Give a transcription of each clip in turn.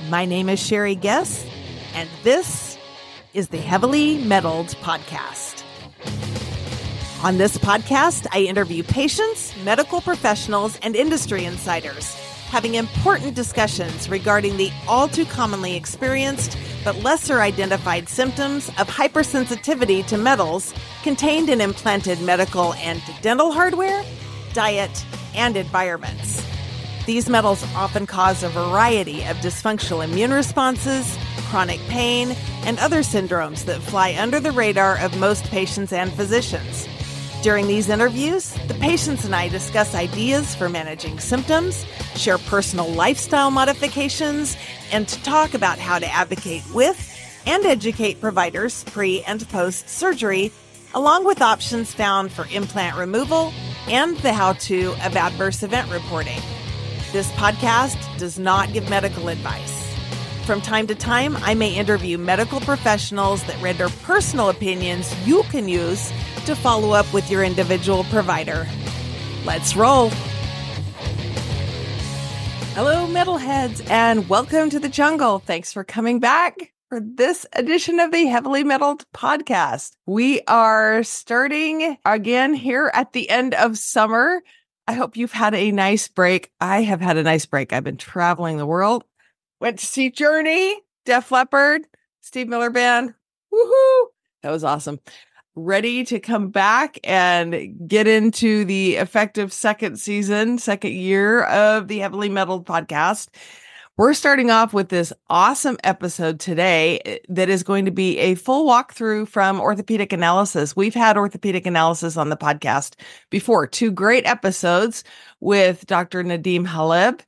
My name is Sherry Guess, and this is the Heavily Metalled Podcast. On this podcast, I interview patients, medical professionals, and industry insiders, having important discussions regarding the all too commonly experienced but lesser identified symptoms of hypersensitivity to metals contained in implanted medical and dental hardware, diet, and environments. These metals often cause a variety of dysfunctional immune responses, chronic pain, and other syndromes that fly under the radar of most patients and physicians. During these interviews, the patients and I discuss ideas for managing symptoms, share personal lifestyle modifications, and to talk about how to advocate with and educate providers pre- and post-surgery, along with options found for implant removal and the how-to of adverse event reporting. This podcast does not give medical advice. From time to time, I may interview medical professionals that render personal opinions you can use to follow up with your individual provider. Let's roll. Hello, metalheads, and welcome to the jungle. Thanks for coming back for this edition of the Heavily Metalled Podcast. We are starting again here at the end of summer. I hope you've had a nice break. I have had a nice break. I've been traveling the world. Went to see Journey, Def Leppard, Steve Miller Band. Woohoo! That was awesome. Ready to come back and get into the effective second year of the Heavily Metalled Podcast. We're starting off with this awesome episode today that is going to be a full walkthrough from Orthopedic Analysis. We've had Orthopedic Analysis on the podcast before, 2 great episodes with Dr. Nadim Haleb,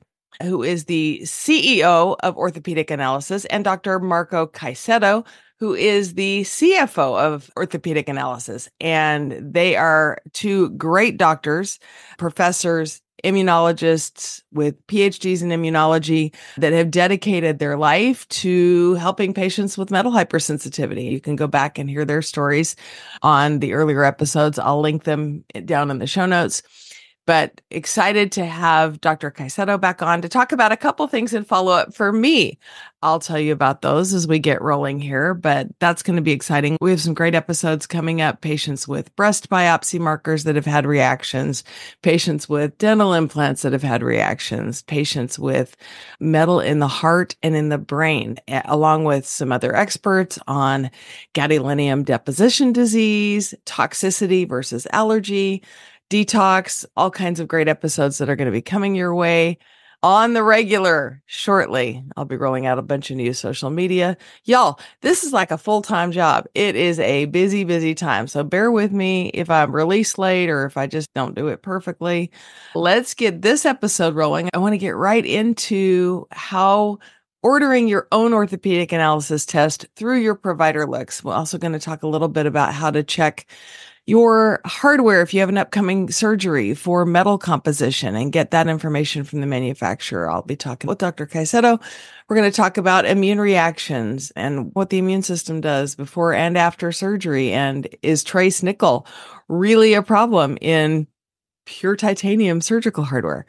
who is the CEO of Orthopedic Analysis, and Dr. Marco Caicedo, who is the CFO of Orthopedic Analysis. And they are 2 great doctors, professors, immunologists with PhDs in immunology that have dedicated their life to helping patients with metal hypersensitivity. You can go back and hear their stories on the earlier episodes. I'll link them down in the show notes. But excited to have Dr. Caicedo back on to talk about a couple things in follow-up for me. I'll tell you about those as we get rolling here, but that's going to be exciting. We have some great episodes coming up. Patients with breast biopsy markers that have had reactions, patients with dental implants that have had reactions, patients with metal in the heart and in the brain, along with some other experts on gadolinium deposition disease, toxicity versus allergy, detox, all kinds of great episodes that are going to be coming your way on the regular shortly. I'll be rolling out a bunch of new social media. Y'all, this is like a full-time job. It is a busy, busy time. So bear with me if I'm released late or if I just don't do it perfectly. Let's get this episode rolling. I want to get right into how ordering your own orthopedic analysis test through your provider looks. We're also going to talk a little bit about how to check your hardware if you have an upcoming surgery for metal composition and get that information from the manufacturer. I'll be talking with Dr. Caicedo. We're going to talk about immune reactions and what the immune system does before and after surgery. And is trace nickel really a problem in pure titanium surgical hardware?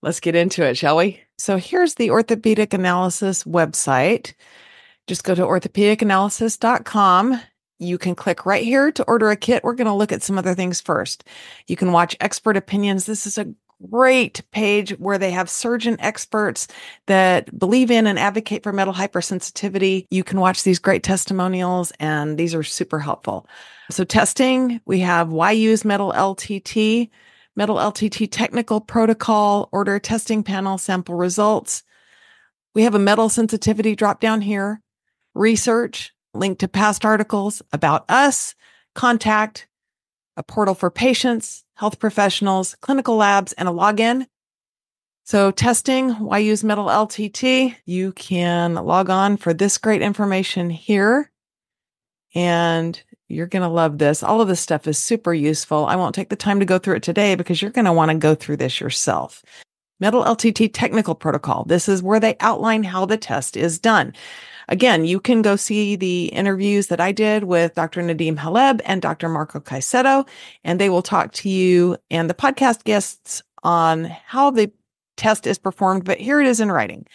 Let's get into it, shall we? So here's the Orthopedic Analysis website. Just go to orthopedicanalysis.com. You can click right here to order a kit. We're going to look at some other things first. You can watch expert opinions. This is a great page where they have surgeon experts that believe in and advocate for metal hypersensitivity. You can watch these great testimonials, and these are super helpful. So testing, we have why use metal LTT, metal LTT technical protocol, order testing panel, sample results. We have a metal sensitivity drop down here, research, link to past articles, about us, contact, a portal for patients, health professionals, clinical labs, and a login. So testing, why use metal LTT? You can log on for this great information here, and you're going to love this. All of this stuff is super useful. I won't take the time to go through it today because you're going to want to go through this yourself. Metal LTT technical protocol. This is where they outline how the test is done. Again, you can go see the interviews that I did with Dr. Nadim Haleb and Dr. Marco Caicedo, and they will talk to you and the podcast guests on how the test is performed. But here it is in writing.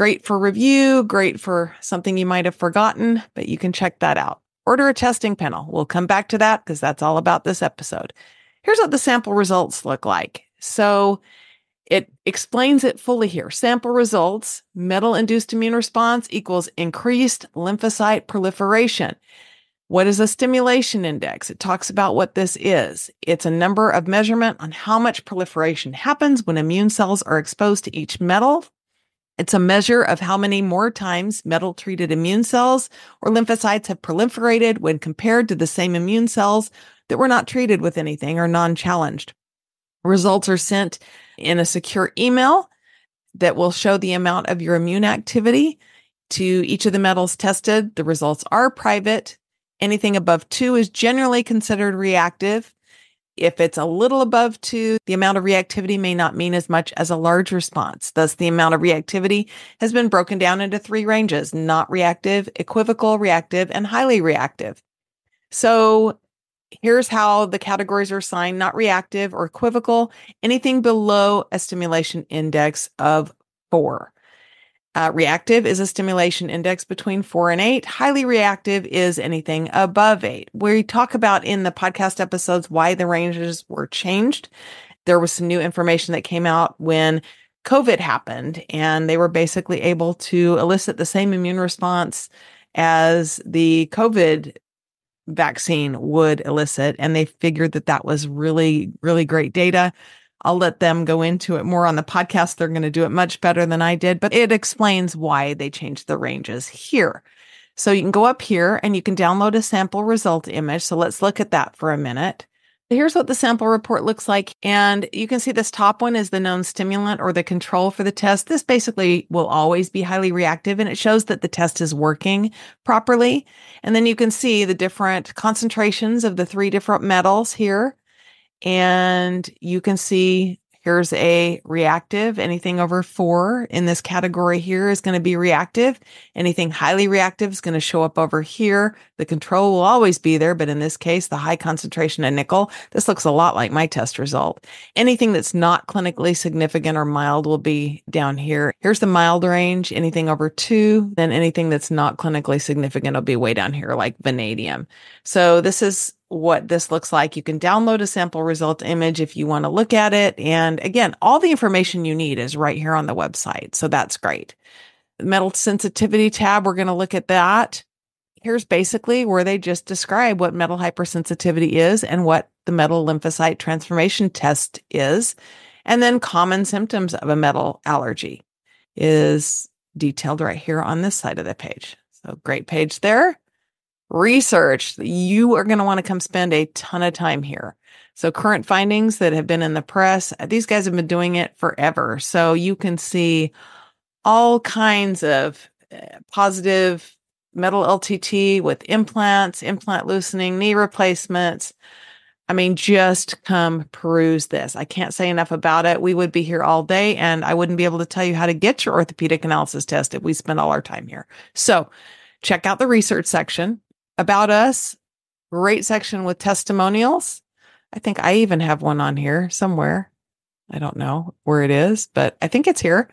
great for review, great for something you might have forgotten, but you can check that out. Order a testing panel. We'll come back to that because that's all about this episode. Here's what the sample results look like. So it explains it fully here. Sample results, metal-induced immune response equals increased lymphocyte proliferation. What is a stimulation index? It talks about what this is. It's a number of measurement on how much proliferation happens when immune cells are exposed to each metal. It's a measure of how many more times metal-treated immune cells or lymphocytes have proliferated when compared to the same immune cells that were not treated with anything or non-challenged. Results are sent in a secure email that will show the amount of your immune activity to each of the metals tested. The results are private. Anything above 2 is generally considered reactive. If it's a little above 2, the amount of reactivity may not mean as much as a large response. Thus, the amount of reactivity has been broken down into 3 ranges: not reactive, equivocal, reactive, and highly reactive. So here's how the categories are assigned: not reactive or equivocal, anything below a stimulation index of 4. Reactive is a stimulation index between 4 and 8. Highly reactive is anything above 8. We talk about in the podcast episodes why the ranges were changed. There was some new information that came out when COVID happened, and they were basically able to elicit the same immune response as the COVID vaccine would elicit. And they figured that that was really, really great data. I'll let them go into it more on the podcast. They're going to do it much better than I did, but it explains why they changed the ranges here. So you can go up here and you can download a sample result image. So let's look at that for a minute. Here's what the sample report looks like. And you can see this top one is the known stimulant or the control for the test. This basically will always be highly reactive, and it shows that the test is working properly. And then you can see the different concentrations of the 3 different metals here. And you can see here's a reactive. Anything over 4 in this category here is going to be reactive. Anything highly reactive is going to show up over here. The control will always be there, but in this case, the high concentration of nickel, this looks a lot like my test result. Anything that's not clinically significant or mild will be down here. Here's the mild range. Anything over 2, then anything that's not clinically significant will be way down here, like vanadium. So this is what this looks like. You can download a sample result image if you want to look at it. And again, all the information you need is right here on the website. So that's great. The metal sensitivity tab, we're going to look at that. Here's basically where they just describe what metal hypersensitivity is and what the metal lymphocyte transformation test is. And then common symptoms of a metal allergy is detailed right here on this side of the page. So great page there. Research. You are going to want to come spend a ton of time here. So current findings that have been in the press, these guys have been doing it forever. So you can see all kinds of positive metal LTT with implants, implant loosening, knee replacements. I mean, just come peruse this. I can't say enough about it. We would be here all day, and I wouldn't be able to tell you how to get your orthopedic analysis test if we spent all our time here. So check out the research section. About us, great section with testimonials. I think I even have one on here somewhere. I don't know where it is, but I think it's here.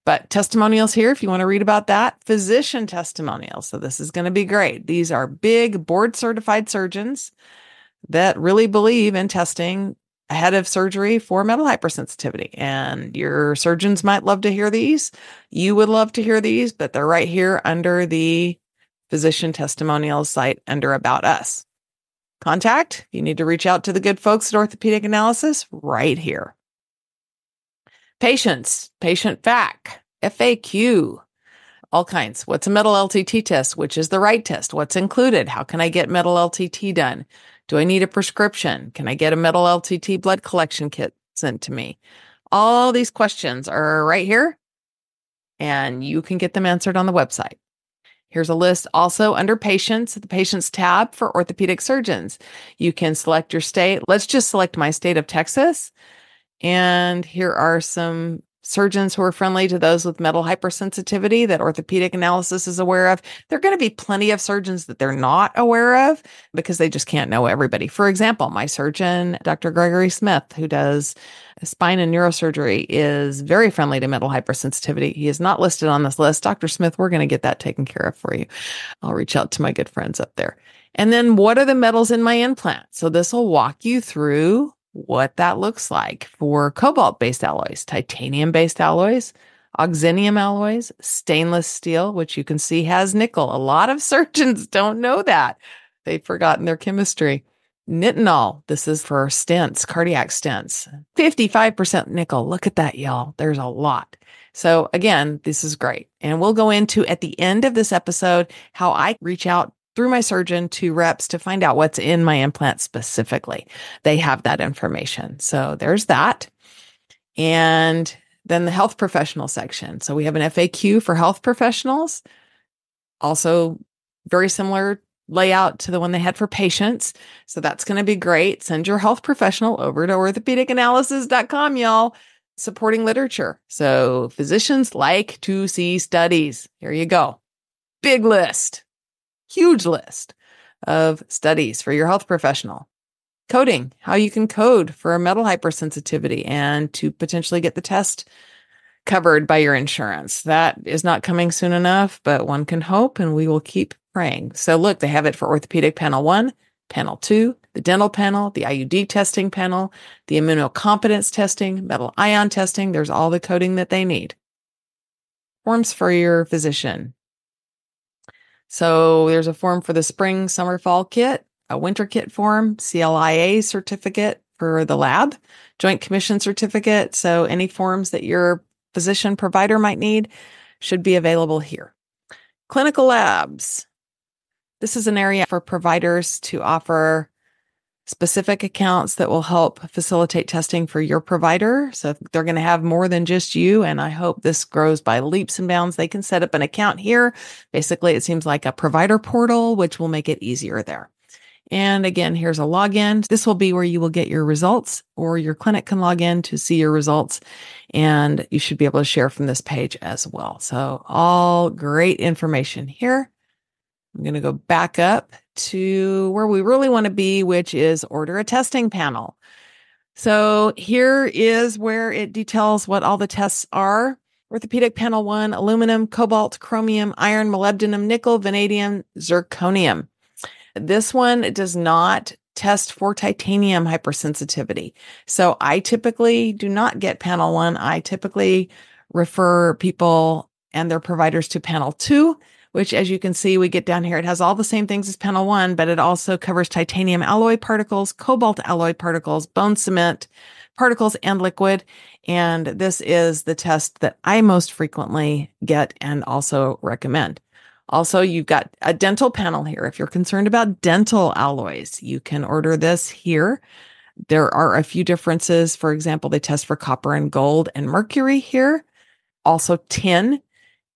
But testimonials here, if you want to read about that. Physician testimonials. So this is going to be great. These are big board certified surgeons that really believe in testing ahead of surgery for metal hypersensitivity. And your surgeons might love to hear these. You would love to hear these, but they're right here under the physician testimonials site under About Us. Contact, you need to reach out to the good folks at Orthopedic Analysis right here. Patients, patient FAQ, all kinds. What's a metal LTT test? Which is the right test? What's included? How can I get metal LTT done? Do I need a prescription? Can I get a metal LTT blood collection kit sent to me? All these questions are right here, and you can get them answered on the website. Here's a list also under patients, the patients tab for orthopedic surgeons. You can select your state. Let's just select my state of Texas. And here are some surgeons who are friendly to those with metal hypersensitivity that orthopedic analysis is aware of. There are going to be plenty of surgeons that they're not aware of because they just can't know everybody. For example, my surgeon, Dr. Gregory Smith, who does spine and neurosurgery, is very friendly to metal hypersensitivity. He is not listed on this list. Dr. Smith, we're going to get that taken care of for you. I'll reach out to my good friends up there. And then what are the metals in my implant? So this will walk you through what that looks like for cobalt-based alloys, titanium-based alloys, oxynium alloys, stainless steel, which you can see has nickel. A lot of surgeons don't know that. They've forgotten their chemistry. Nitinol, this is for stents, cardiac stents. 55% nickel. Look at that, y'all. There's a lot. So again, this is great. And we'll go into, at the end of this episode, how I reach out through my surgeon to reps to find out what's in my implant specifically. They have that information. So there's that. And then the health professional section. So we have an FAQ for health professionals. Also very similar layout to the one they had for patients. So that's going to be great. Send your health professional over to orthopedicanalysis.com, y'all. Supporting literature. So physicians like to see studies. Here you go. Big list. Huge list of studies for your health professional. Coding, how you can code for a metal hypersensitivity and to potentially get the test covered by your insurance. That is not coming soon enough, but one can hope, and we will keep praying. So look, they have it for orthopedic panel 1, panel 2, the dental panel, the IUD testing panel, the immunocompetence testing, metal ion testing. There's all the coding that they need. Forms for your physician. So there's a form for the spring, summer, fall kit, a winter kit form, CLIA certificate for the lab, Joint Commission certificate. So any forms that your physician provider might need should be available here. Clinical labs. This is an area for providers to offer specific accounts that will help facilitate testing for your provider. So they're going to have more than just you. And I hope this grows by leaps and bounds. They can set up an account here. Basically, it seems like a provider portal, which will make it easier there. And again, here's a login. This will be where you will get your results, or your clinic can log in to see your results. And you should be able to share from this page as well. So all great information here. I'm going to go back up to where we really want to be, which is order a testing panel. So here is where it details what all the tests are. Orthopedic panel 1, aluminum, cobalt, chromium, iron, molybdenum, nickel, vanadium, zirconium. This one does not test for titanium hypersensitivity. So I typically do not get panel 1. I typically refer people and their providers to panel 2, which, as you can see, we get down here. It has all the same things as panel 1, but it also covers titanium alloy particles, cobalt alloy particles, bone cement particles, and liquid. And this is the test that I most frequently get and also recommend. Also, you've got a dental panel here. If you're concerned about dental alloys, you can order this here. There are a few differences. For example, they test for copper and gold and mercury here. Also tin.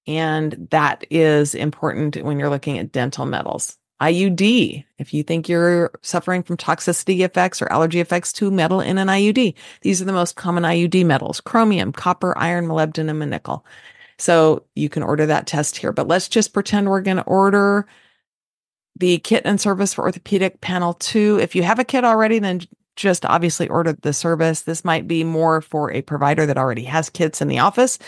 And that is important when you're looking at dental metals. IUD, if you think you're suffering from toxicity effects or allergy effects to metal in an IUD, these are the most common IUD metals: chromium, copper, iron, molybdenum, and nickel. So you can order that test here. But let's just pretend we're going to order the kit and service for orthopedic panel 2. If you have a kit already, then just obviously order the service. This might be more for a provider that already has kits in the office.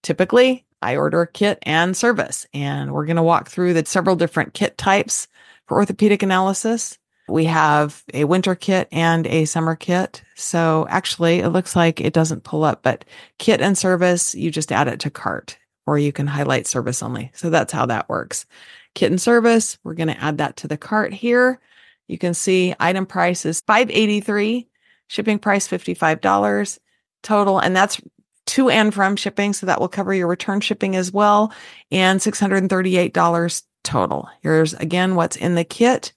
Typically, I order a kit and service, and we're going to walk through the several different kit types for orthopedic analysis. We have a winter kit and a summer kit. So actually, it looks like it doesn't pull up, but kit and service, you just add it to cart, or you can highlight service only. So that's how that works. Kit and service, we're going to add that to the cart here. You can see item price is $583, shipping price $55 total, and that's to and from shipping. So that will cover your return shipping as well, and $638 total. Here's again what's in the kit.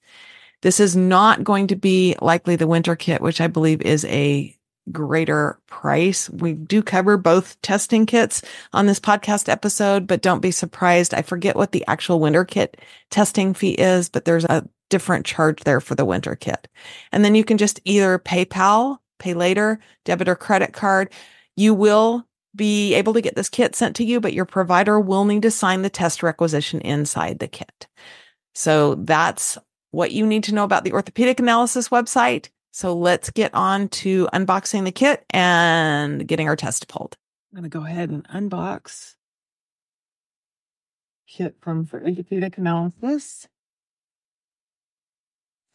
This is not going to be likely the winter kit, which I believe is a greater price. We do cover both testing kits on this podcast episode, but don't be surprised. I forget what the actual winter kit testing fee is, but there's a different charge there for the winter kit. And then you can just either PayPal, pay later, debit or credit card. You will be able to get this kit sent to you, but your provider will need to sign the test requisition inside the kit. So that's what you need to know about the orthopedic analysis website. So let's get on to unboxing the kit and getting our test pulled. I'm going to go ahead and unbox kit from orthopedic analysis.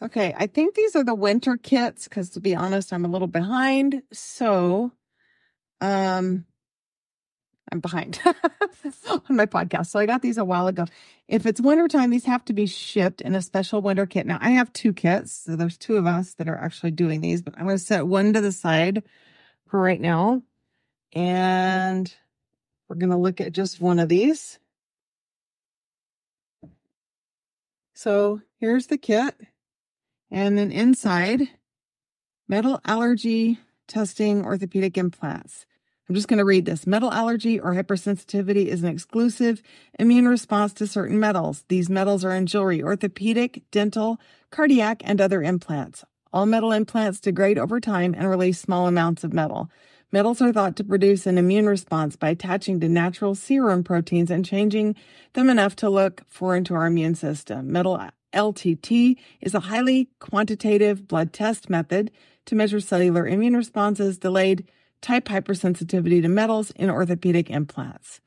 Okay, I think these are the winter kits because, to be honest, I'm a little behind. So, I'm behind on my podcast. So I got these a while ago. If it's wintertime, these have to be shipped in a special winter kit. Now, I have 2 kits. So there's 2 of us that are actually doing these, but I'm going to set one to the side for right now. And we're going to look at just one of these. So here's the kit. And then inside, metal allergy testing orthopedic implants. I'm just going to read this. Metal allergy or hypersensitivity is an exclusive immune response to certain metals. These metals are in jewelry, orthopedic, dental, cardiac, and other implants. All metal implants degrade over time and release small amounts of metal. Metals are thought to produce an immune response by attaching to natural serum proteins and changing them enough to look foreign to our immune system. Metal LTT is a highly quantitative blood test method to measure cellular immune responses, delayed type hypersensitivity to metals in orthopedic implants.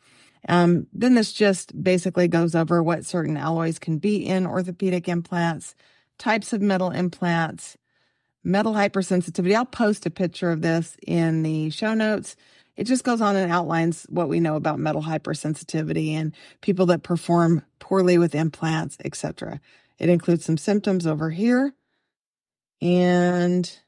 Then this just basically goes over what certain alloys can be in orthopedic implants, types of metal implants, metal hypersensitivity. I'll post a picture of this in the show notes. It just goes on and outlines what we know about metal hypersensitivity and people that perform poorly with implants, etc. It includes some symptoms over here. And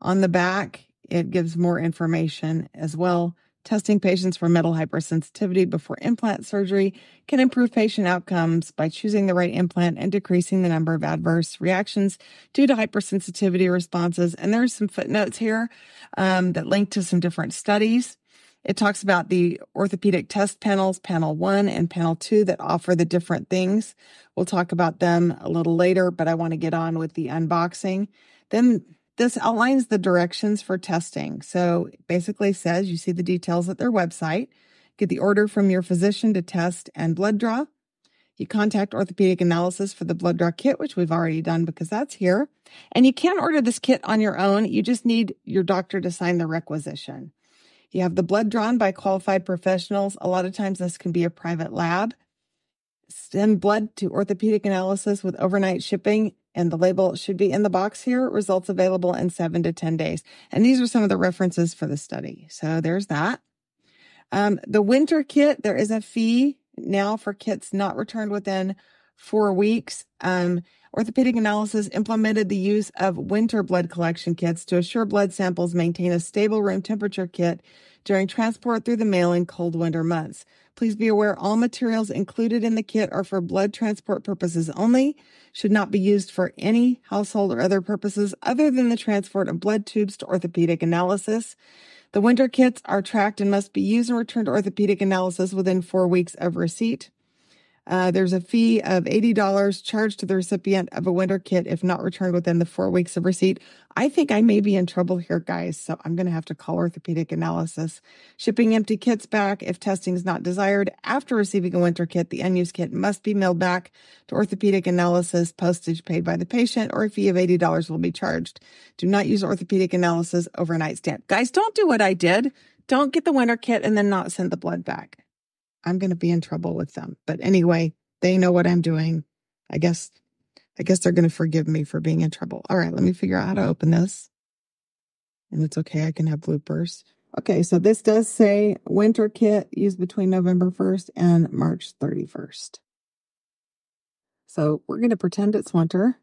on the back, it gives more information as well. Testing patients for metal hypersensitivity before implant surgery can improve patient outcomes by choosing the right implant and decreasing the number of adverse reactions due to hypersensitivity responses. And there's some footnotes here that link to some different studies. It talks about the orthopedic test panels, panel 1 and panel 2, that offer the different things. We'll talk about them a little later, but I want to get on with the unboxing. Then this outlines the directions for testing. So it basically says you see the details at their website. Get the order from your physician to test and blood draw. You contact Orthopedic Analysis for the blood draw kit, which we've already done because that's here. And you can order this kit on your own. You just need your doctor to sign the requisition. You have the blood drawn by qualified professionals. A lot of times this can be a private lab. Send blood to Orthopedic Analysis with overnight shipping, and the label should be in the box here. Results available in 7 to 10 days. And these are some of the references for the study. So there's that. The winter kit, there is a fee now for kits not returned within 4 weeks. Orthopedic Analysis implemented the use of winter blood collection kits to assure blood samples maintain a stable room temperature kit during transport through the mail in cold winter months. Please be aware all materials included in the kit are for blood transport purposes only, should not be used for any household or other purposes other than the transport of blood tubes to Orthopedic Analysis. The winter kits are tracked and must be used and returned to Orthopedic Analysis within 4 weeks of receipt. There's a fee of $80 charged to the recipient of a winter kit if not returned within the 4 weeks of receipt. I think I may be in trouble here, guys, so I'm going to have to call Orthopedic Analysis. Shipping empty kits back if testing is not desired. After receiving a winter kit, the unused kit must be mailed back to Orthopedic Analysis, postage paid by the patient, or a fee of $80 will be charged. Do not use Orthopedic Analysis overnight stamp. Guys, don't do what I did. Don't get the winter kit and then not send the blood back. I'm going to be in trouble with them. But anyway, they know what I'm doing. I guess they're going to forgive me for being in trouble. All right, let me figure out how to open this. And it's okay. I can have bloopers. Okay, so this does say winter kit used between November 1st and March 31st. So we're going to pretend it's winter.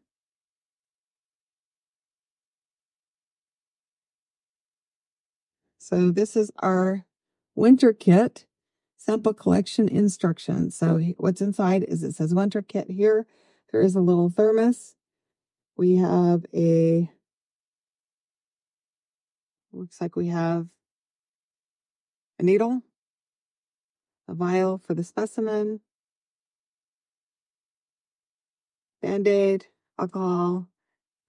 So this is our winter kit. Sample collection instructions. So what's inside is it says winter kit here. There is a little thermos. We have looks like we have a needle, a vial for the specimen, Band-Aid, alcohol,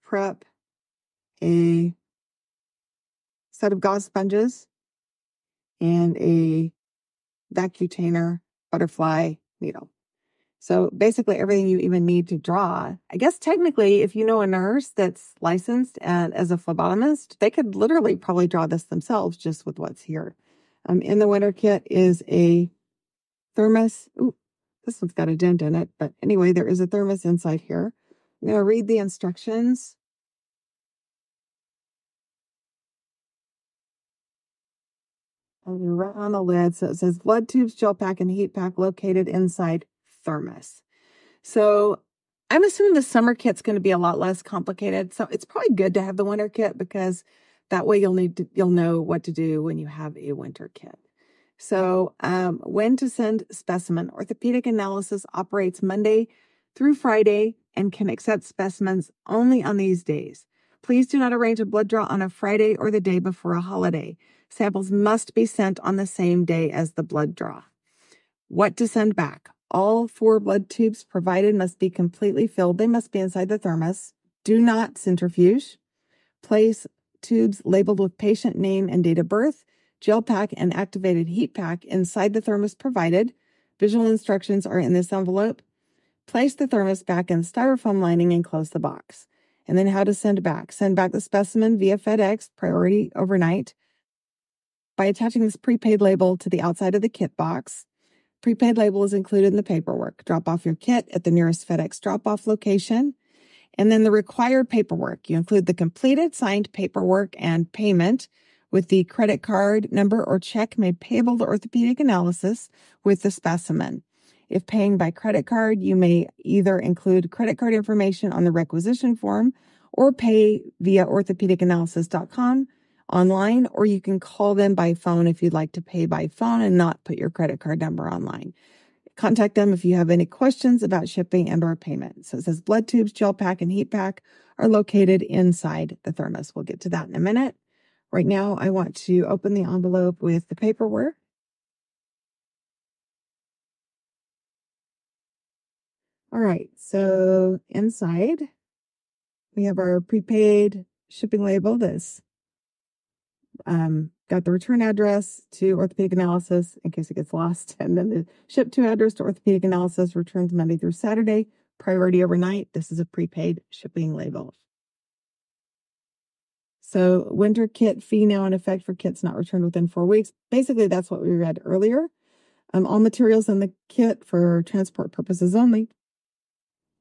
prep, a set of gauze sponges, and a vacutainer butterfly needle. So basically everything you even need to draw. I guess technically, if you know a nurse that's licensed and as a phlebotomist, they could literally probably draw this themselves just with what's here. In the winter kit is a thermos. Ooh, this one's got a dent in it. But anyway, there is a thermos inside here. I'm going to read the instructions. And right on the lid, so it says blood tubes, gel pack, and heat pack located inside thermos. So I'm assuming the summer kit's going to be a lot less complicated. So it's probably good to have the winter kit because that way you'll know what to do when you have a winter kit. So when to send specimen. Orthopedic Analysis operates Monday through Friday and can accept specimens only on these days. Please do not arrange a blood draw on a Friday or the day before a holiday. Samples must be sent on the same day as the blood draw. What to send back. All 4 blood tubes provided must be completely filled. They must be inside the thermos. Do not centrifuge. Place tubes labeled with patient name and date of birth, gel pack, and activated heat pack inside the thermos provided. Visual instructions are in this envelope. Place the thermos back in styrofoam lining and close the box. And then how to send back. Send back the specimen via FedEx, priority overnight, by attaching this prepaid label to the outside of the kit box. Prepaid label is included in the paperwork. Drop off your kit at the nearest FedEx drop-off location. And then the required paperwork. You include the completed signed paperwork and payment with the credit card number or check made payable to Orthopedic Analysis with the specimen. If paying by credit card, you may either include credit card information on the requisition form or pay via orthopedicanalysis.com online, or you can call them by phone if you'd like to pay by phone and not put your credit card number online. Contact them if you have any questions about shipping and or payment. So it says blood tubes, gel pack, and heat pack are located inside the thermos. We'll get to that in a minute. Right now, I want to open the envelope with the paperwork. All right, so inside, we have our prepaid shipping label that's got the return address to Orthopedic Analysis in case it gets lost. And then the ship to address to Orthopedic Analysis returns Monday through Saturday, priority overnight. This is a prepaid shipping label. So winter kit fee now in effect for kits not returned within 4 weeks. Basically, that's what we read earlier. All materials in the kit for transport purposes only.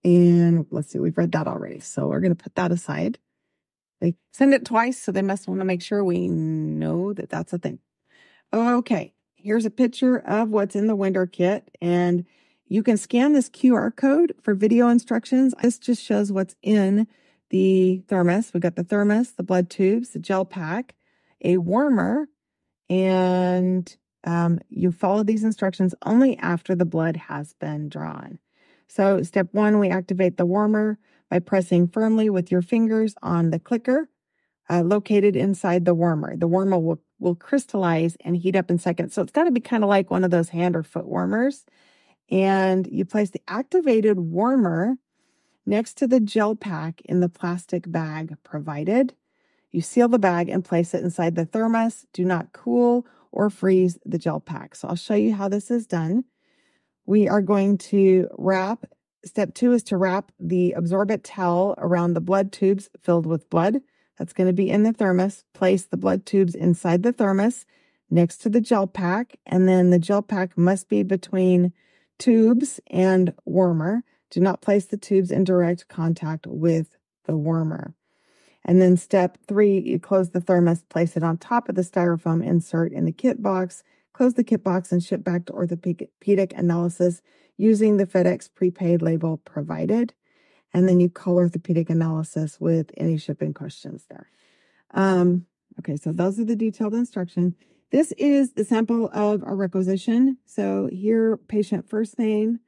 And let's see, we've read that already. So we're going to put that aside. They send it twice, so they must want to make sure we know that that's a thing. Okay, here's a picture of what's in the winter kit, and you can scan this QR code for video instructions. This just shows what's in the thermos. We got the thermos, the blood tubes, the gel pack, a warmer, and you follow these instructions only after the blood has been drawn. So step 1, we activate the warmer by pressing firmly with your fingers on the clicker located inside the warmer. The warmer will crystallize and heat up in seconds. So it's got to be kind of like one of those hand or foot warmers. And you place the activated warmer next to the gel pack in the plastic bag provided. You seal the bag and place it inside the thermos. Do not cool or freeze the gel pack. So I'll show you how this is done. We are going to wrap. Step 2 is to wrap the absorbent towel around the blood tubes filled with blood. That's going to be in the thermos. Place the blood tubes inside the thermos next to the gel pack. And then the gel pack must be between tubes and warmer. Do not place the tubes in direct contact with the warmer. And then step 3, you close the thermos, place it on top of the styrofoam insert in the kit box, close the kit box, and ship back to Orthopedic Analysis using the FedEx prepaid label provided. And then you call Orthopedic Analysis with any shipping questions there. Okay, so those are the detailed instructions. This is the sample of our requisition. So here, patient first name,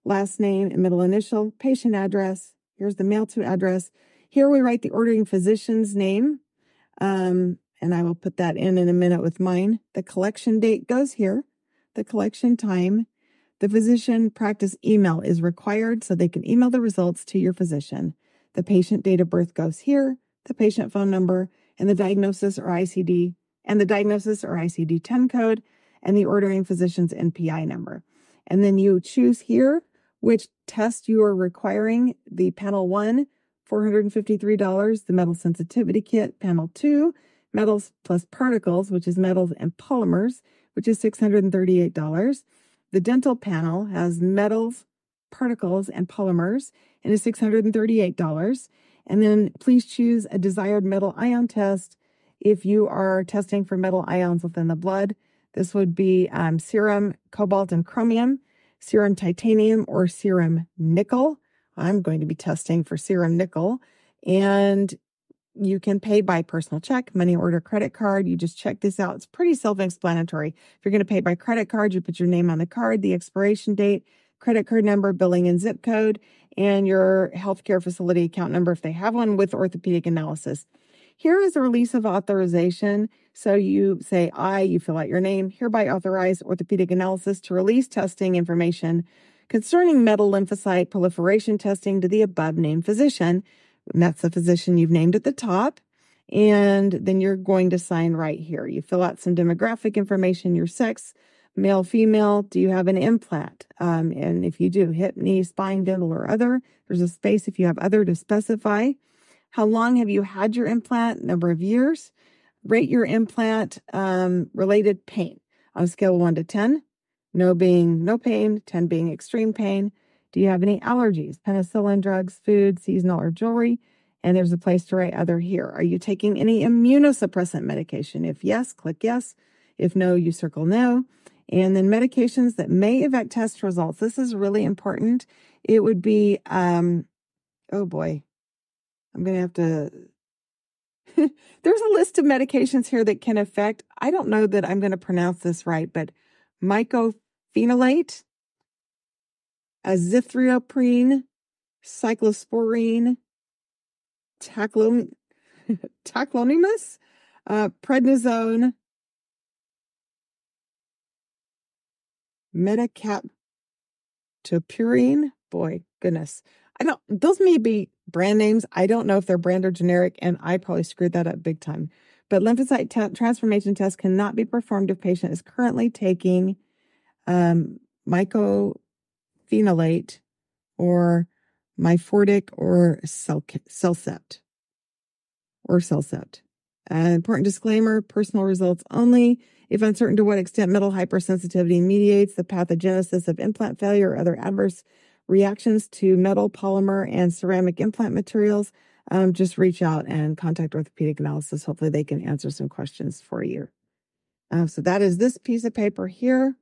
last name, and middle initial, patient address. Here's the mail to address. Here we write the ordering physician's name, and I will put that in a minute with mine. The collection date goes here, the collection time. The physician practice email is required so they can email the results to your physician. The patient date of birth goes here, the patient phone number, and the diagnosis or ICD and the diagnosis or ICD-10 code, and the ordering physician's NPI number. And then you choose here which test you are requiring. The panel 1, $453, the metal sensitivity kit. Panel 2, metals plus particles, which is metals and polymers, which is $638. The dental panel has metals, particles, and polymers, and is $638. And then please choose a desired metal ion test if you are testing for metal ions within the blood. This would be serum cobalt and chromium, serum titanium, or serum nickel. I'm going to be testing for serum nickel. And you can pay by personal check, money order, credit card. You just check this out. It's pretty self-explanatory. If you're going to pay by credit card, you put your name on the card, the expiration date, credit card number, billing and zip code, and your healthcare facility account number if they have one with orthopedic analysis. Here is a release of authorization. So you say, you fill out your name, hereby authorize orthopedic analysis to release testing information concerning metal lymphocyte proliferation testing to the above named physician. And that's the physician you've named at the top. And then you're going to sign right here. You fill out some demographic information, your sex, male, female. Do you have an implant? And if you do, hip, knee, spine, dental, or other. There's a space if you have other to specify. How long have you had your implant? Number of years. Rate your implant related pain on a scale of 1 to 10. No being no pain, 10 being extreme pain. Do you have any allergies? Penicillin, drugs, food, seasonal, or jewelry? And there's a place to write other here. Are you taking any immunosuppressant medication? If yes, click yes. If no, you circle no. And then medications that may affect test results. This is really important. It would be, oh boy, I'm going to have to, there's a list of medications here that can affect, I don't know that I'm going to pronounce this right, but mycophenolate, azithromycin, cyclosporine, tacrolimus, prednisone, metacaptopurine. Boy, goodness. Those may be brand names. I don't know if they're brand or generic, and I probably screwed that up big time. But lymphocyte transformation tests cannot be performed if patient is currently taking mycophenolate or Myfortic or Celcept. Important disclaimer, personal results only. If uncertain to what extent metal hypersensitivity mediates the pathogenesis of implant failure or other adverse reactions to metal, polymer, and ceramic implant materials, just reach out and contact Orthopedic Analysis. Hopefully they can answer some questions for you. So that is this piece of paper here.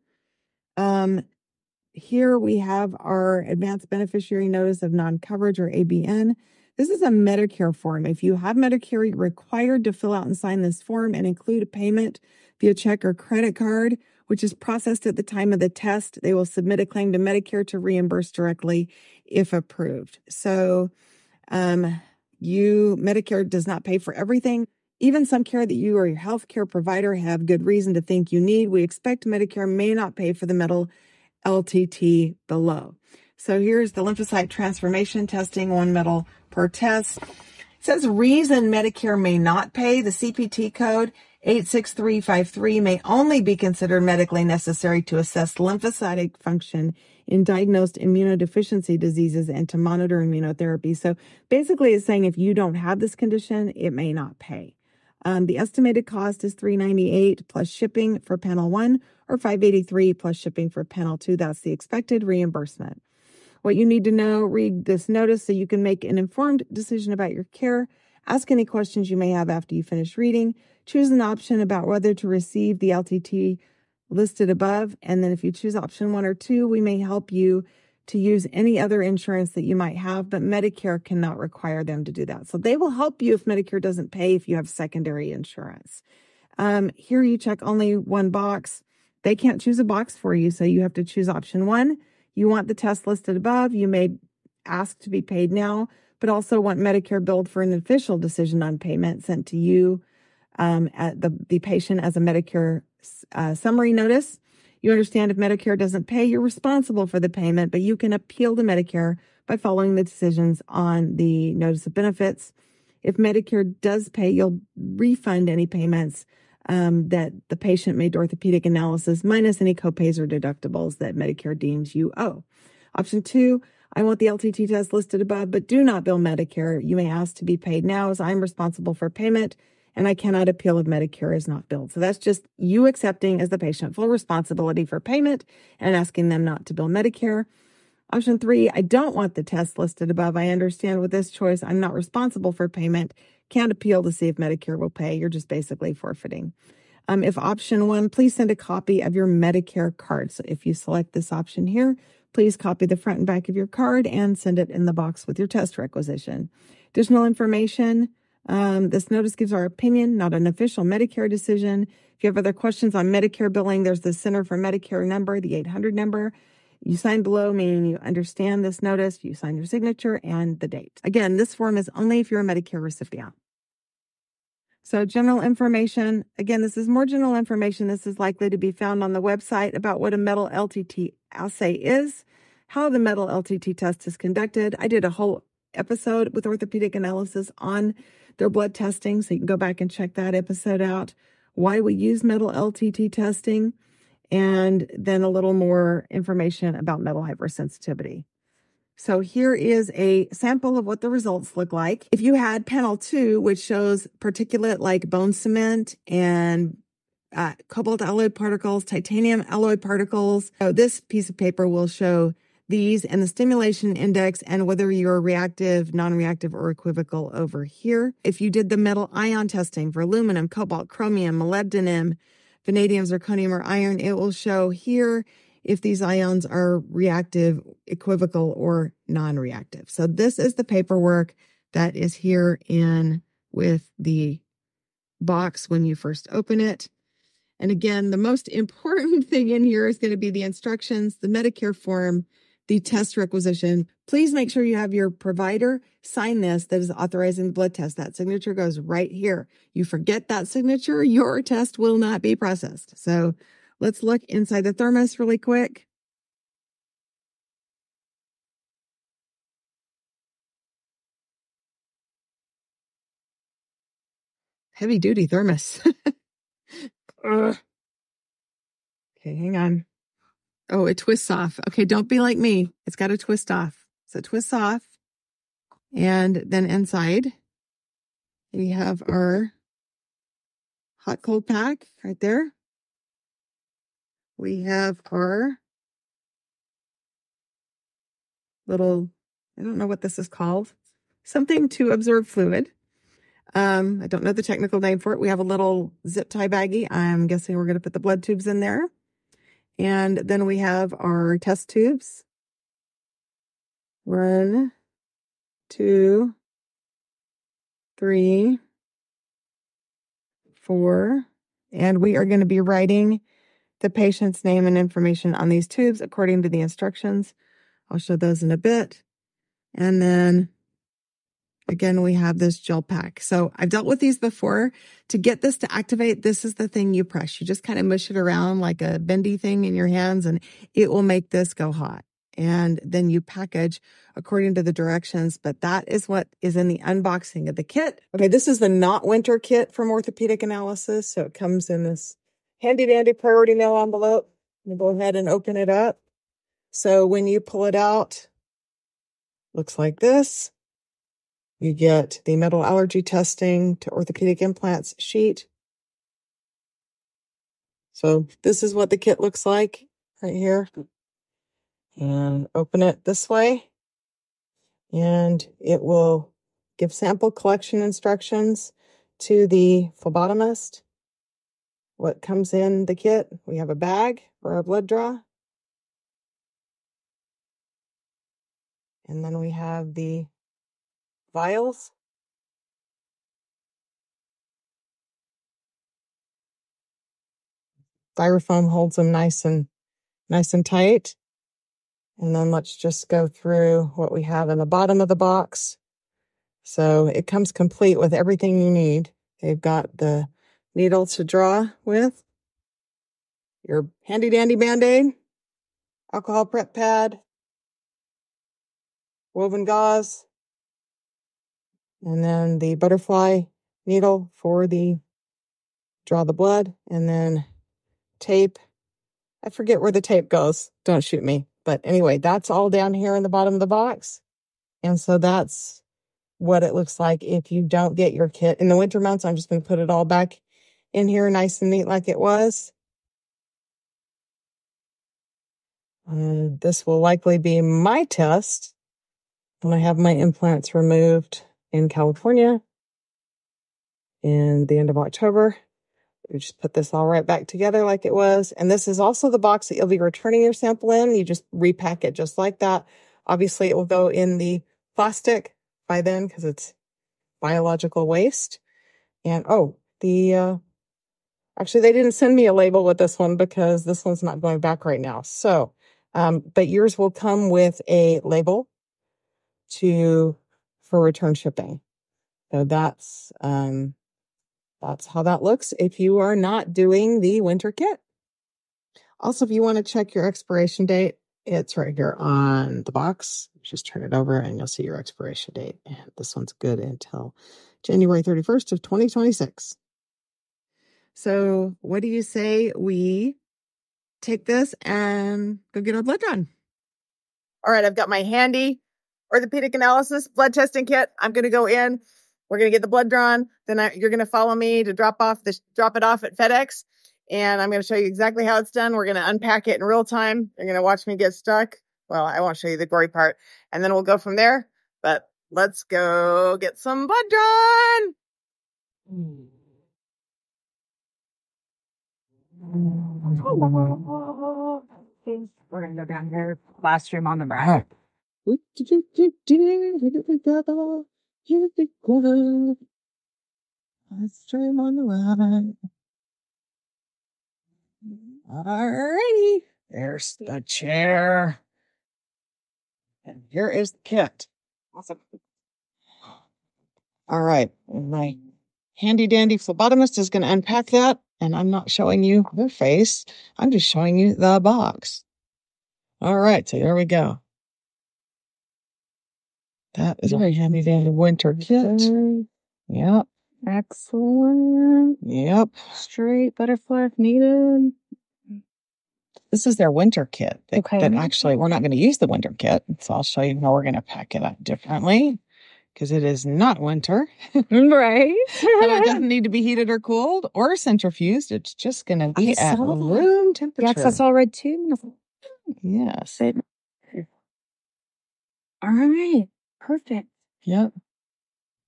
Here we have our Advanced Beneficiary Notice of Non-Coverage, or ABN. This is a Medicare form. If you have Medicare, you're required to fill out and sign this form and include a payment via check or credit card, which is processed at the time of the test. They will submit a claim to Medicare to reimburse directly if approved. So Medicare does not pay for everything. Even some care that you or your healthcare provider have good reason to think you need, we expect Medicare may not pay for the metal LTT below. So here's the lymphocyte transformation testing, 1 metal per test. It says reason Medicare may not pay. The CPT code 86353 may only be considered medically necessary to assess lymphocytic function in diagnosed immunodeficiency diseases and to monitor immunotherapy. So basically it's saying if you don't have this condition, it may not pay. The estimated cost is $398 plus shipping for panel 1 or $583 plus shipping for panel 2. That's the expected reimbursement. What you need to know, read this notice so you can make an informed decision about your care. Ask any questions you may have after you finish reading. Choose an option about whether to receive the LTT listed above. And then if you choose option 1 or 2, we may help you to use any other insurance that you might have, but Medicare cannot require them to do that. So they will help you if Medicare doesn't pay if you have secondary insurance. Here you check only 1 box. They can't choose a box for you, so you have to choose option 1. You want the test listed above. You may ask to be paid now, but also want Medicare billed for an official decision on payment sent to you at the patient as a Medicare summary notice. You understand if Medicare doesn't pay, you're responsible for the payment, but you can appeal to Medicare by following the decisions on the notice of benefits. If Medicare does pay, you'll refund any payments that the patient made orthopedic analysis minus any copays or deductibles that Medicare deems you owe. Option 2, I want the LTT test listed above, but do not bill Medicare. You may ask to be paid now as I'm responsible for payment and I cannot appeal if Medicare is not billed. So that's just you accepting as the patient full responsibility for payment and asking them not to bill Medicare. Option 3, I don't want the test listed above. I understand with this choice, I'm not responsible for payment. Can't appeal to see if Medicare will pay. You're just basically forfeiting. If option 1, please send a copy of your Medicare card. So if you select this option here, please copy the front and back of your card and send it in the box with your test requisition. Additional information. This notice gives our opinion, not an official Medicare decision. If you have other questions on Medicare billing, there's the Center for Medicare number, the 800 number. You sign below, meaning you understand this notice. You sign your signature and the date. Again, this form is only if you're a Medicare recipient. So general information, again, this is more general information. This is likely to be found on the website about what a metal LTT assay is, how the metal LTT test is conducted. I did a whole episode with orthopedic analysis on their blood testing, so you can go back and check that episode out, why we use metal LTT testing, and then a little more information about metal hypersensitivity. So here is a sample of what the results look like. If you had panel 2, which shows particulate like bone cement and cobalt alloy particles, titanium alloy particles, so this piece of paper will show these and the stimulation index and whether you're reactive, non-reactive, or equivocal over here. If you did the metal ion testing for aluminum, cobalt, chromium, molybdenum, vanadium, zirconium, or iron, it will show here if these ions are reactive, equivocal, or non-reactive. So this is the paperwork that is here in with the box when you first open it. And again, the most important thing in here is going to be the instructions, the Medicare form, the test requisition. Please make sure you have your provider sign this that is authorizing the blood test. That signature goes right here. You forget that signature, your test will not be processed. So let's look inside the thermos really quick. Heavy duty thermos. Okay, hang on. Oh, it twists off. Okay, don't be like me. It's got to twist off. So it twists off. And then inside, we have our hot cold pack right there. We have our little, I don't know what this is called, something to absorb fluid. I don't know the technical name for it. We have a little zip tie baggie. I'm guessing we're going to put the blood tubes in there. And then we have our test tubes. 1, 2, 3, 4. And we are going to be writing the patient's name and information on these tubes according to the instructions. I'll show those in a bit. And then again, we have this gel pack. So I've dealt with these before. To get this to activate, this is the thing you press. You just kind of mush it around like a bendy thing in your hands and it will make this go hot. And then you package according to the directions. But that is what is in the unboxing of the kit. Okay, this is the not winter kit from Orthopedic Analysis. So it comes in this handy dandy priority mail envelope. You go ahead and open it up. So when you pull it out, looks like this. You get the metal allergy testing to orthopedic implants sheet. So this is what the kit looks like right here. And open it this way. And it will give sample collection instructions to the phlebotomist. What comes in the kit? We have a bag for our blood draw. And then we have the vials. Styrofoam holds them nice and tight. And then let's just go through what we have in the bottom of the box. So it comes complete with everything you need. They've got the needle to draw with, your handy dandy Band-Aid, alcohol prep pad, woven gauze, and then the butterfly needle for the draw the blood, and then tape. I forget where the tape goes. Don't shoot me. But anyway, that's all down here in the bottom of the box. And so that's what it looks like if you don't get your kit. In the winter months, I'm just going to put it all back in here nice and neat like it was. This will likely be my test when I have my implants removed in California in the end of October. You just put this all right back together like it was. And this is also the box that you'll be returning your sample in. You just repack it just like that. Obviously, it will go in the plastic by then because it's biological waste. And actually, they didn't send me a label with this one because this one's not going back right now. So, but yours will come with a label for return shipping. So that's how that looks if you are not doing the winter kit. Also, if you want to check your expiration date, it's right here on the box. Just turn it over and you'll see your expiration date. And this one's good until January 31st of 2026. So what do you say we take this and go get our blood drawn? All right, I've got my handy orthopedic analysis blood testing kit. I'm going to go in. We're going to get the blood drawn. Then you're going to follow me to drop it off at FedEx. And I'm going to show you exactly how it's done. We're going to unpack it in real time. You're going to watch me get stuck. Well, I won't show you the gory part. And then we'll go from there. But let's go get some blood drawn. We're going to go down here. Last room on the right. Last room on the right. Alrighty. There's the chair. And here is the kit. Awesome. All right. My handy dandy phlebotomist is going to unpack that. And I'm not showing you her face. I'm just showing you the box. All right. So there we go. That is my handy dandy winter kit. Yep. Excellent. Yep. Straight butterfly if needed. This is their winter kit. Okay. That actually, we're not going to use the winter kit. So I'll show you how we're going to pack it up differently. Because it is not winter. Right. So it doesn't need to be heated or cooled or centrifuged. It's just going to be at room temperature. Yeah, 'cause I saw red too. Yes. All right. Perfect. Yep.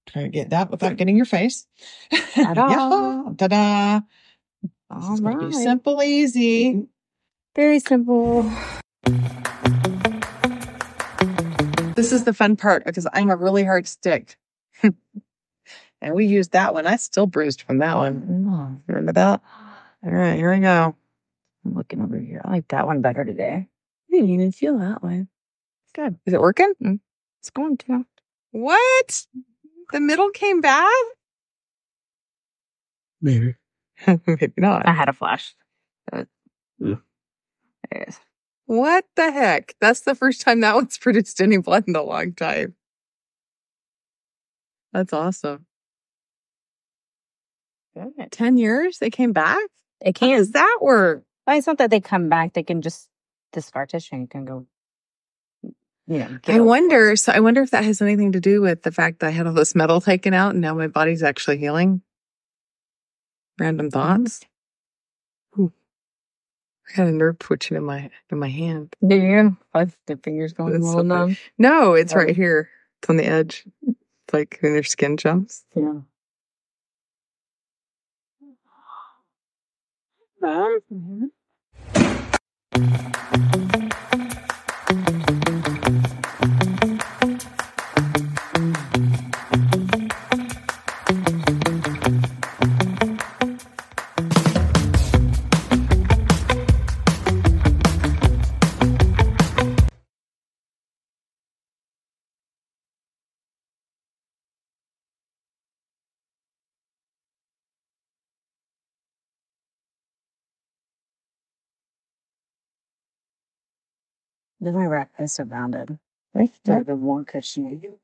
Try to get that without getting your face. Ta-da. Yeah. Ta-da. All It's right. going to be simple, easy. Very simple. This is the fun part because I'm a really hard stick. And we used that one. I still bruised from that one. Remember that? All right, here we go. I'm looking over here. I like that one better today. I didn't even feel that one. Good. Is it working? It's going to. What? The middle came back? Maybe. Maybe not. I had a flash. There it is. What the heck? That's the first time that one's produced any blood in a long time. That's awesome. Good. 10 years? They came back? It How can. does that work? Well, it's not that they come back. They can just, the scar tissue can go, I wonder if that has anything to do with the fact that I had all this metal taken out and now my body's actually healing. Random thoughts. Ooh. I had a nerve twitching in my hand. Do you? The fingers going a That's little so funny. numb. No, it's right here. It's on the edge. It's like when their skin jumps. Yeah. Then my rack is surrounded. Right there. The one cushion.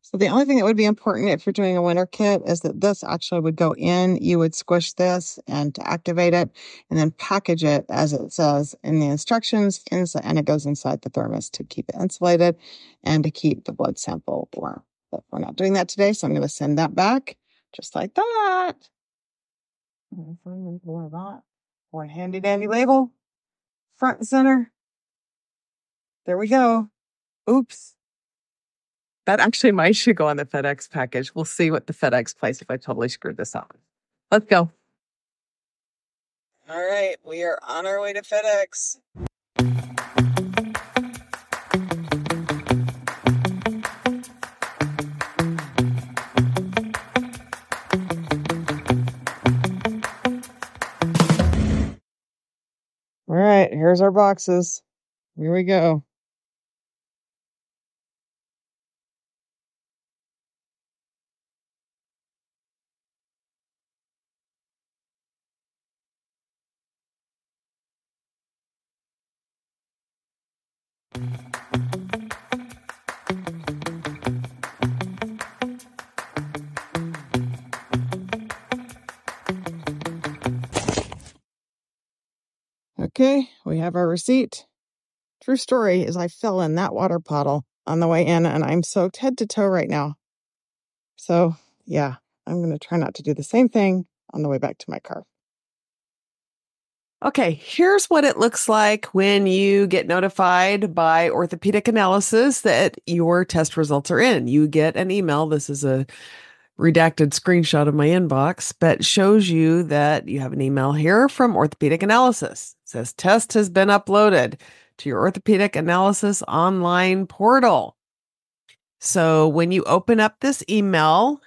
So the only thing that would be important if you're doing a winter kit is that this actually would go in. You would squish this and to activate it and then package it as it says in the instructions, and it goes inside the thermos to keep it insulated and to keep the blood sample warm. But we're not doing that today, so I'm going to send that back just like that. One handy dandy label, front and center. There we go. Oops. That actually might should go on the FedEx package. We'll see what the FedEx place if I totally screwed this up. Let's go. All right, we are on our way to FedEx. All right, here's our boxes. Here we go. Okay, we have our receipt. True story is I fell in that water puddle on the way in, and I'm soaked head to toe right now. So, yeah, I'm going to try not to do the same thing on the way back to my car. Okay, here's what it looks like when you get notified by Orthopedic Analysis that your test results are in. You get an email. This is a redacted screenshot of my inbox, but shows you that you have an email here from Orthopedic Analysis. It says test has been uploaded to your Orthopedic Analysis online portal. So when you open up this email,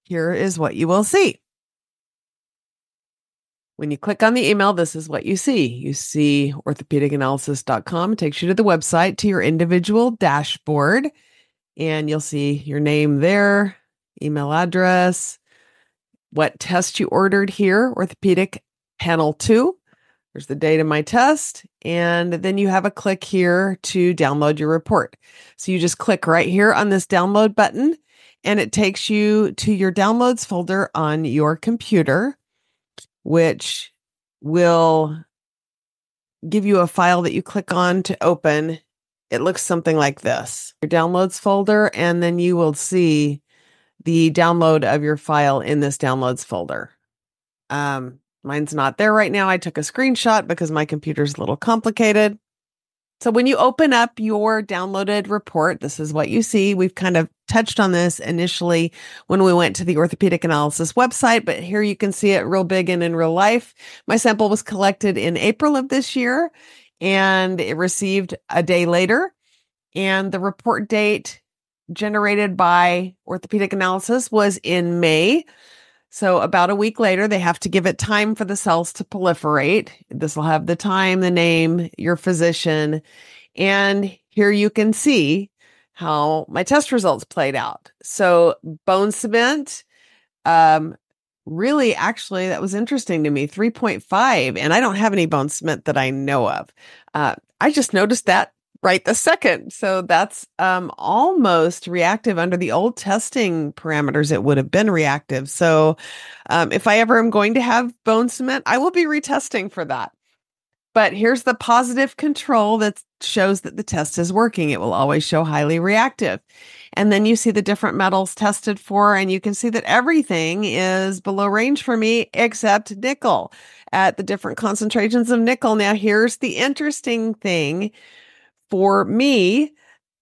here is what you will see. When you click on the email, this is what you see. You see orthopedicanalysis.com takes you to the website to your individual dashboard, and you'll see your name there, email address, what test you ordered here, orthopedic panel 2. There's the date of my test, and then you have a click here to download your report. So you just click right here on this download button, and it takes you to your downloads folder on your computer, which will give you a file that you click on to open. It looks something like this. Your downloads folder, and then you will see the download of your file in this downloads folder. Mine's not there right now. I took a screenshot because my computer's a little complicated. So when you open up your downloaded report, this is what you see. We've kind of touched on this initially when we went to the Orthopedic Analysis website, but here you can see it real big and in real life. My sample was collected in April of this year, and it received a day later. And the report date generated by Orthopedic Analysis was in May. So about a week later, they have to give it time for the cells to proliferate. This will have the time, the name, your physician. And here you can see how my test results played out. So bone cement, really, actually, that was interesting to me, 3.5. And I don't have any bone cement that I know of. I just noticed that right this second. So that's almost reactive. Under the old testing parameters, it would have been reactive. So if I ever am going to have bone cement, I will be retesting for that. But here's the positive control that shows that the test is working. It will always show highly reactive. And then you see the different metals tested for, and you can see that everything is below range for me except nickel at the different concentrations of nickel. Now, here's the interesting thing for me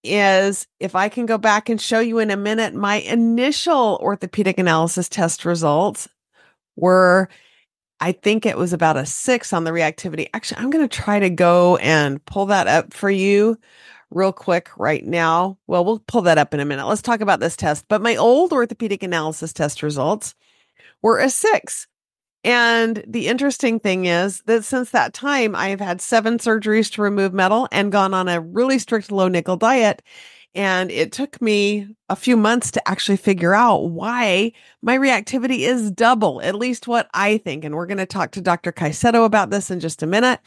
is if I can go back and show you in a minute, my initial Orthopedic Analysis test results were, I think it was about a 6 on the reactivity. Actually, I'm going to try to go and pull that up for you real quick right now. Well, we'll pull that up in a minute. Let's talk about this test. But my old Orthopedic Analysis test results were a 6. And the interesting thing is that since that time, I have had 7 surgeries to remove metal and gone on a really strict low nickel diet. And it took me a few months to actually figure out why my reactivity is double, at least what I think. And we're going to talk to Dr. Caicedo about this in just a minute.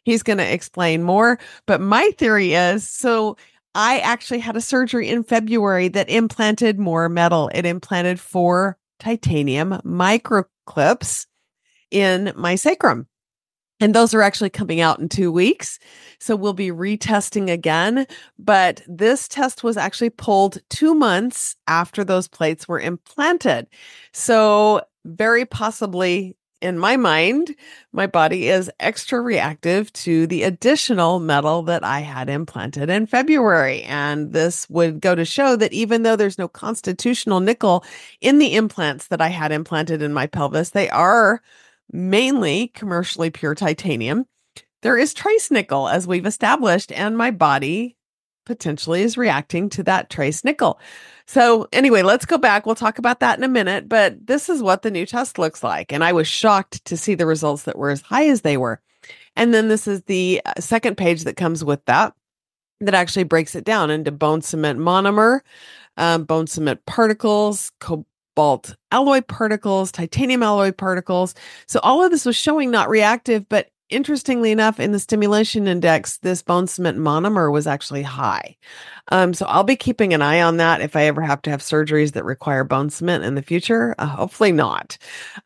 He's going to explain more. But my theory is, so I actually had a surgery in February that implanted more metal. It implanted 4 titanium microclips in my sacrum. And those are actually coming out in 2 weeks. So we'll be retesting again. But this test was actually pulled 2 months after those plates were implanted. So very possibly, in my mind, my body is extra reactive to the additional metal that I had implanted in February. And this would go to show that even though there's no constitutional nickel in the implants that I had implanted in my pelvis, they are mainly commercially pure titanium. There is trace nickel, as we've established, and my body potentially is reacting to that trace nickel. So anyway, let's go back. We'll talk about that in a minute, but this is what the new test looks like. And I was shocked to see the results that were as high as they were. And then this is the second page that comes with that actually breaks it down into bone cement monomer, bone cement particles, cobalt alloy particles, titanium alloy particles. So all of this was showing not reactive, but interestingly enough, in the stimulation index, this bone cement monomer was actually high. So I'll be keeping an eye on that if I ever have to have surgeries that require bone cement in the future. Hopefully not.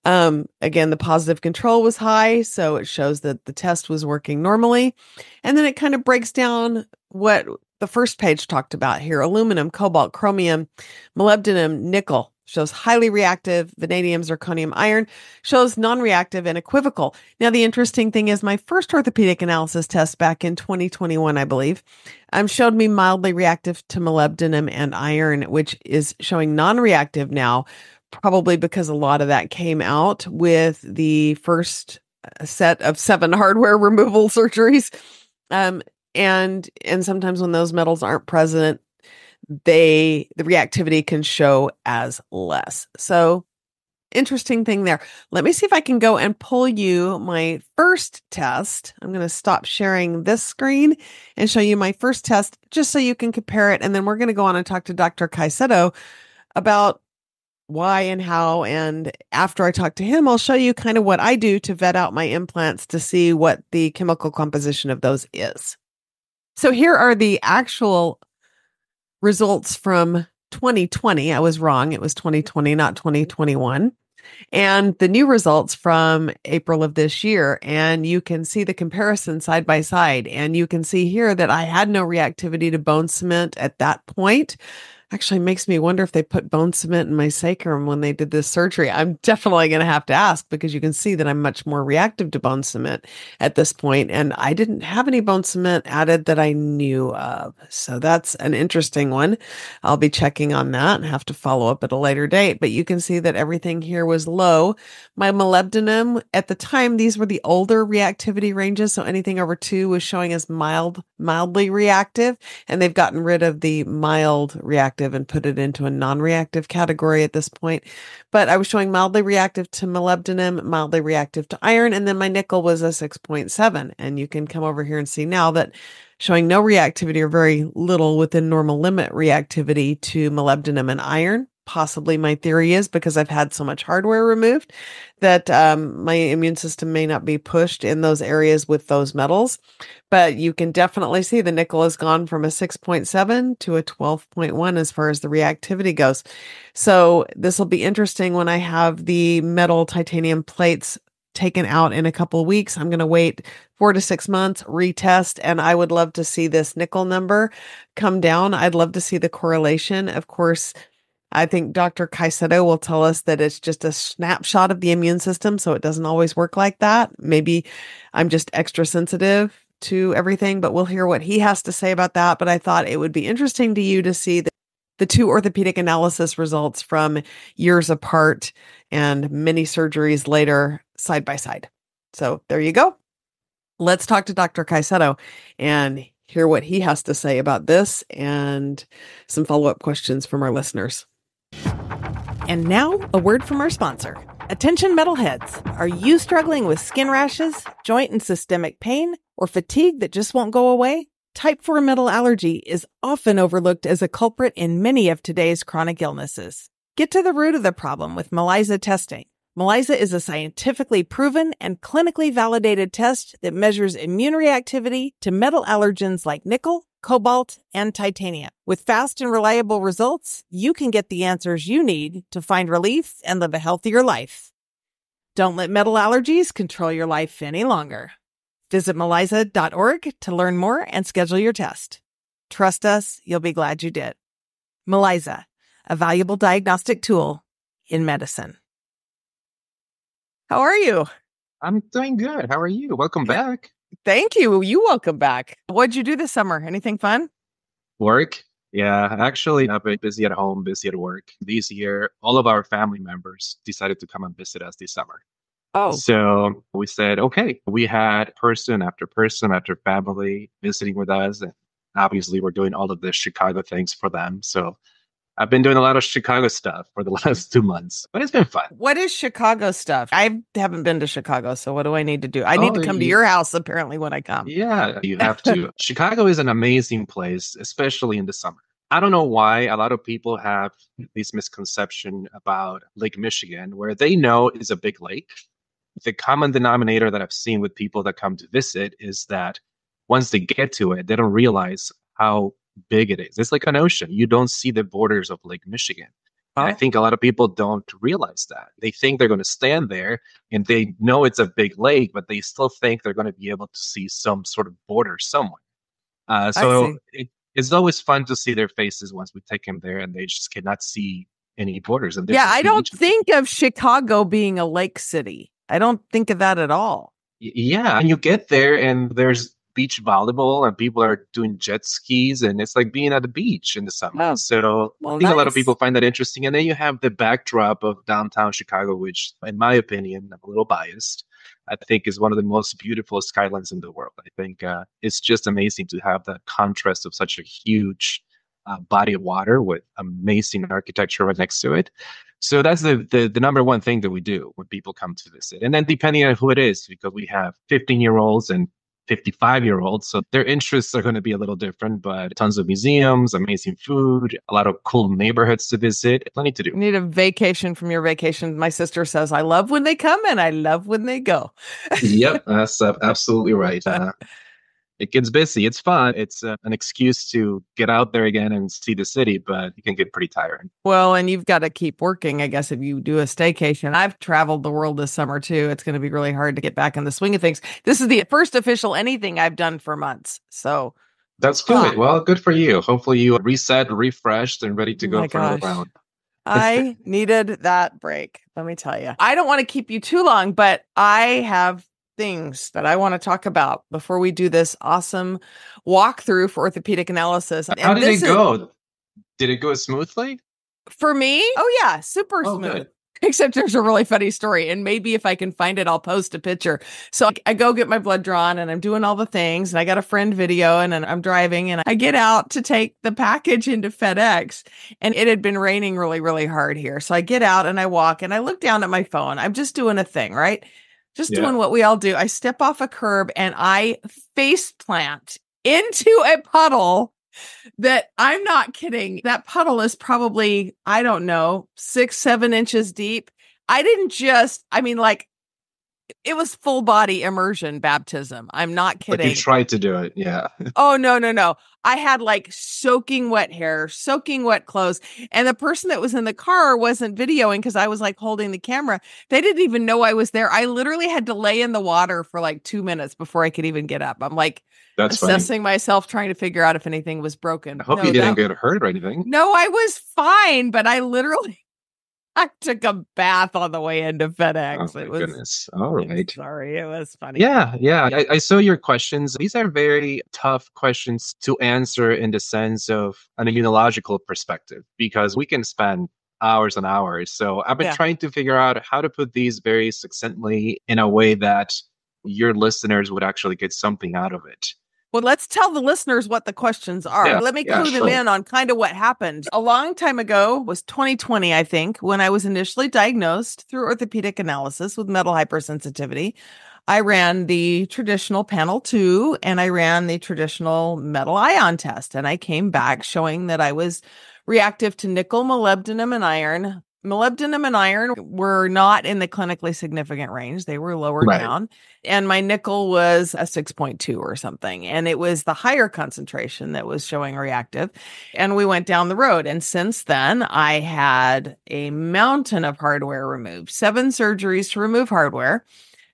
Again, the positive control was high, so it shows that the test was working normally. And then it kind of breaks down what the first page talked about here: aluminum, cobalt, chromium, molybdenum, nickel. Shows highly reactive. Vanadium, zirconium, iron shows non-reactive and equivocal. Now, the interesting thing is my first orthopedic analysis test back in 2021, I believe, showed me mildly reactive to molybdenum and iron, which is showing non-reactive now, probably because a lot of that came out with the first set of 7 hardware removal surgeries. And sometimes when those metals aren't present, the reactivity can show as less. So interesting thing there. Let me see if I can go and pull you my first test. I'm going to stop sharing this screen and show you my first test just so you can compare it. And then we're going to go on and talk to Dr. Caicedo about why and how. And after I talk to him, I'll show you kind of what I do to vet out my implants to see what the chemical composition of those is. So here are the actual results from 2020. I was wrong. It was 2020, not 2021. And the new results from April of this year. And you can see the comparison side by side. And you can see here that I had no reactivity to bone cement at that point. Actually makes me wonder if they put bone cement in my sacrum when they did this surgery. I'm definitely going to have to ask, because you can see that I'm much more reactive to bone cement at this point. And I didn't have any bone cement added that I knew of. So that's an interesting one. I'll be checking on that and have to follow up at a later date. But you can see that everything here was low. My molybdenum at the time, these were the older reactivity ranges. So anything over 2 was showing as mildly reactive. And they've gotten rid of the mild reactive and put it into a non-reactive category at this point. But I was showing mildly reactive to molybdenum, mildly reactive to iron, and then my nickel was a 6.7. And you can come over here and see now that showing no reactivity or very little within normal limit reactivity to molybdenum and iron. Possibly my theory is because I've had so much hardware removed that my immune system may not be pushed in those areas with those metals. But you can definitely see the nickel has gone from a 6.7 to a 12.1 as far as the reactivity goes. So this will be interesting when I have the metal titanium plates taken out in a couple of weeks. I'm going to wait 4 to 6 months, retest, and I would love to see this nickel number come down. I'd love to see the correlation. Of course, I think Dr. Caicedo will tell us that it's just a snapshot of the immune system, so it doesn't always work like that. Maybe I'm just extra sensitive to everything, but we'll hear what he has to say about that. But I thought it would be interesting to you to see the 2 orthopedic analysis results from years apart and many surgeries later side by side. So there you go. Let's talk to Dr. Caicedo and hear what he has to say about this and some follow-up questions from our listeners. And now, a word from our sponsor. Attention metalheads. Are you struggling with skin rashes, joint and systemic pain, or fatigue that just won't go away? Type 4 metal allergy is often overlooked as a culprit in many of today's chronic illnesses. Get to the root of the problem with ELISA testing. ELISA is a scientifically proven and clinically validated test that measures immune reactivity to metal allergens like nickel, cobalt, and titanium. With fast and reliable results, you can get the answers you need to find relief and live a healthier life. Don't let metal allergies control your life any longer. Visit Meliza.org to learn more and schedule your test. Trust us, you'll be glad you did. Meliza, a valuable diagnostic tool in medicine. How are you? I'm doing good. How are you? Welcome back. Thank you. You welcome back. What'd you do this summer? Anything fun? Work? Yeah, actually, I've been busy at home, busy at work. This year, all of our family members decided to come and visit us this summer. Oh, So we said, okay, we had person after family visiting with us. And obviously, we're doing all of the Chicago things for them. So I've been doing a lot of Chicago stuff for the last 2 months, but it's been fun. what is Chicago stuff? I haven't been to Chicago, so what do I need to do? I need to come to your house apparently when I come. Yeah, you have to. Chicago is an amazing place, especially in the summer. I don't know why a lot of people have this misconception about Lake Michigan, where they know is a big lake. The common denominator that I've seen with people that come to visit is that once they get to it, they don't realize how big it is. It's like an ocean. You don't see the borders of Lake Michigan. And I think a lot of people don't realize that. They think they're going to stand there and they know it's a big lake, but they still think they're going to be able to see some sort of border somewhere. It's always fun to see their faces once we take them there and they just cannot see any borders. And Yeah, I don't think of Chicago being a lake city. I don't think of that at all. Yeah, and you get there and there's beach volleyball and people are doing jet skis and it's like being at the beach in the summer. Oh, So well, I think a lot of nice. people find that interesting. And then you have the backdrop of downtown Chicago, which in my opinion, I'm a little biased, I think is one of the most beautiful skylines in the world. I think it's just amazing to have that contrast of such a huge body of water with amazing architecture right next to it. So that's the number one thing that we do when people come to visit. And then depending on who it is, because we have 15-year-olds and 55-year-olds, so their interests are going to be a little different, but tons of museums, amazing food, a lot of cool neighborhoods to visit, plenty to do. You need a vacation from your vacation. My sister says, I love when they come and I love when they go. Yep, that's absolutely right. It gets busy. It's fun. It's an excuse to get out there again and see the city, but it can get pretty tiring. Well, and you've got to keep working, I guess, if you do a staycation. I've traveled the world this summer, too. It's going to be really hard to get back in the swing of things. This is the first official anything I've done for months. So that's good. Well, good for you. Hopefully you reset, refreshed, and ready to go for another round. I needed that break. Let me tell you. I don't want to keep you too long, but I have things that I want to talk about before we do this awesome walkthrough for orthopedic analysis. How did it go? Did it go smoothly? For me? Oh, yeah. Super smooth. Good. Except there's a really funny story. And maybe if I can find it, I'll post a picture. So I go get my blood drawn and I'm doing all the things. And I got a friend video and I'm driving and I get out to take the package into FedEx. And it had been raining really, really hard here. So I get out and I walk and I look down at my phone. I'm just doing a thing, right? Just doing what we all do. I step off a curb and I face plant into a puddle that I'm not kidding. That puddle is probably, I don't know, 6-7 inches deep. It was full body immersion baptism. I'm not kidding. But you tried to do it. Yeah. Oh, no. I had like soaking wet hair, soaking wet clothes. And the person that was in the car wasn't videoing because I was like holding the camera. They didn't even know I was there. I literally had to lay in the water for like 2 minutes before I could even get up. I'm like assessing myself, trying to figure out if anything was broken. I hope you didn't get hurt or anything. No, I was fine, but I took a bath on the way into FedEx. Oh, my goodness. All right. Sorry, it was funny. Yeah. I saw your questions. These are very tough questions to answer in the sense of an immunological perspective, because we can spend hours and hours. So I've been trying to figure out how to put these very succinctly in a way that your listeners would actually get something out of it. Well, let's tell the listeners what the questions are. Yeah, Let me clue them in on kind of what happened. A long time ago was 2020, I think, when I was initially diagnosed through orthopedic analysis with metal hypersensitivity. I ran the traditional panel 2 and I ran the traditional metal ion test. And I came back showing that I was reactive to nickel, molybdenum, and iron, Molybdenum and iron were not in the clinically significant range. They were lower Right. down. And my nickel was a 6.2 or something. And it was the higher concentration that was showing reactive. And we went down the road. And since then, I had a mountain of hardware removed, 7 surgeries to remove hardware.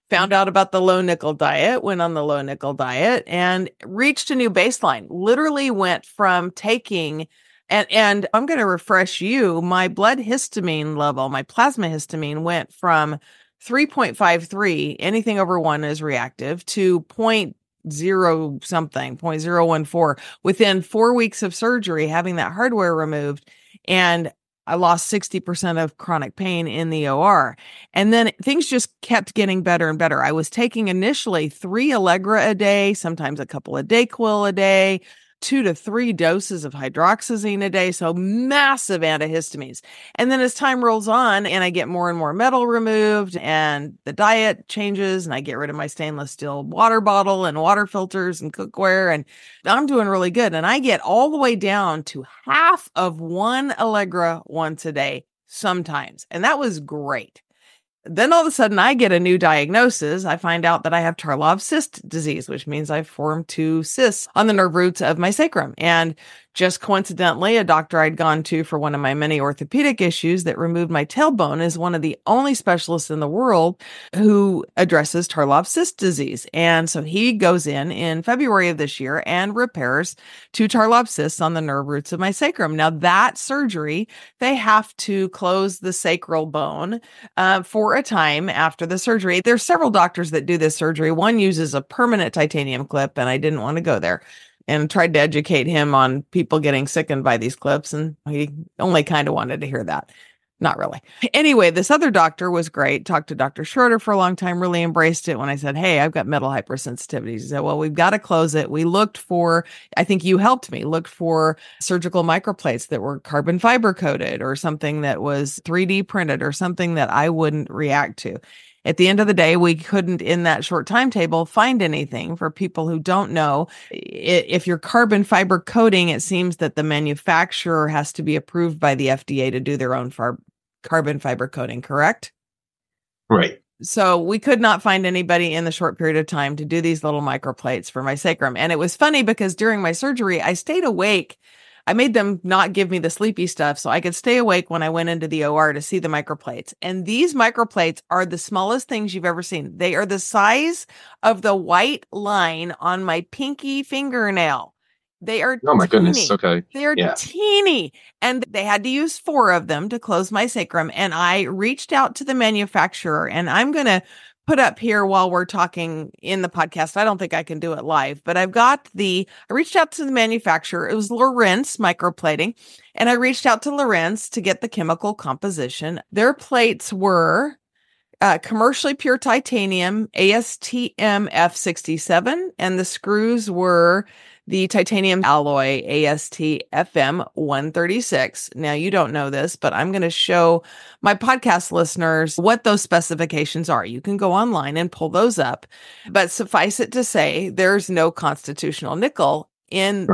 Found out about the low nickel diet, went on the low nickel diet, and reached a new baseline. Literally went from taking, and I'm going to refresh you, my blood histamine level, my plasma histamine went from 3.53, anything over 1 is reactive, to 0.0 something, 0.014 within 4 weeks of surgery, having that hardware removed. And I lost 60% of chronic pain in the OR. And then things just kept getting better and better. I was taking initially 3 Allegra a day, sometimes a couple of Dayquil a day, 2 to 3 doses of hydroxyzine a day. So massive antihistamines. And then as time rolls on and I get more and more metal removed and the diet changes and I get rid of my stainless steel water bottle and water filters and cookware, and I'm doing really good. And I get all the way down to half of 1 Allegra once a day sometimes. And that was great. Then all of a sudden I get a new diagnosis. I find out that I have Tarlov cyst disease, which means I've formed 2 cysts on the nerve roots of my sacrum. And just coincidentally, a doctor I'd gone to for one of my many orthopedic issues that removed my tailbone is one of the only specialists in the world who addresses Tarlov cyst disease. And so he goes in February of this year and repairs 2 Tarlov cysts on the nerve roots of my sacrum. Now that surgery, they have to close the sacral bone for a time after the surgery. There's several doctors that do this surgery. One uses a permanent titanium clip, and I didn't want to go there, and tried to educate him on people getting sickened by these clips. And he only kind of wanted to hear that. Not really. Anyway, this other doctor was great. Talked to Dr. Schroeder for a long time, really embraced it when I said, hey, I've got metal hypersensitivity. He said, well, we've got to close it. We looked for, I think you helped me, looked for surgical microplates that were carbon fiber coated or something that was 3D printed or something that I wouldn't react to. At the end of the day, we couldn't, in that short timetable, find anything. For people who don't know, if you're carbon fiber coating, it seems that the manufacturer has to be approved by the FDA to do their own carbon fiber coating, correct? Right. So we could not find anybody in the short period of time to do these little microplates for my sacrum. And it was funny because during my surgery, I stayed awake. I made them not give me the sleepy stuff so I could stay awake when I went into the OR to see the microplates. And these microplates are the smallest things you've ever seen. They are the size of the white line on my pinky fingernail. They are Oh my teeny. goodness. Okay. They are teeny. And they had to use 4 of them to close my sacrum. And I reached out to the manufacturer, and I'm going to put up here while we're talking in the podcast. I don't think I can do it live, but I reached out to the manufacturer. It was Lorentz Microplating. And I reached out to Lorentz to get the chemical composition. Their plates were commercially pure titanium, ASTM F67, and the screws were the titanium alloy ASTFM 136. Now, you don't know this, but I'm going to show my podcast listeners what those specifications are. You can go online and pull those up, but suffice it to say, there's no constitutional nickel in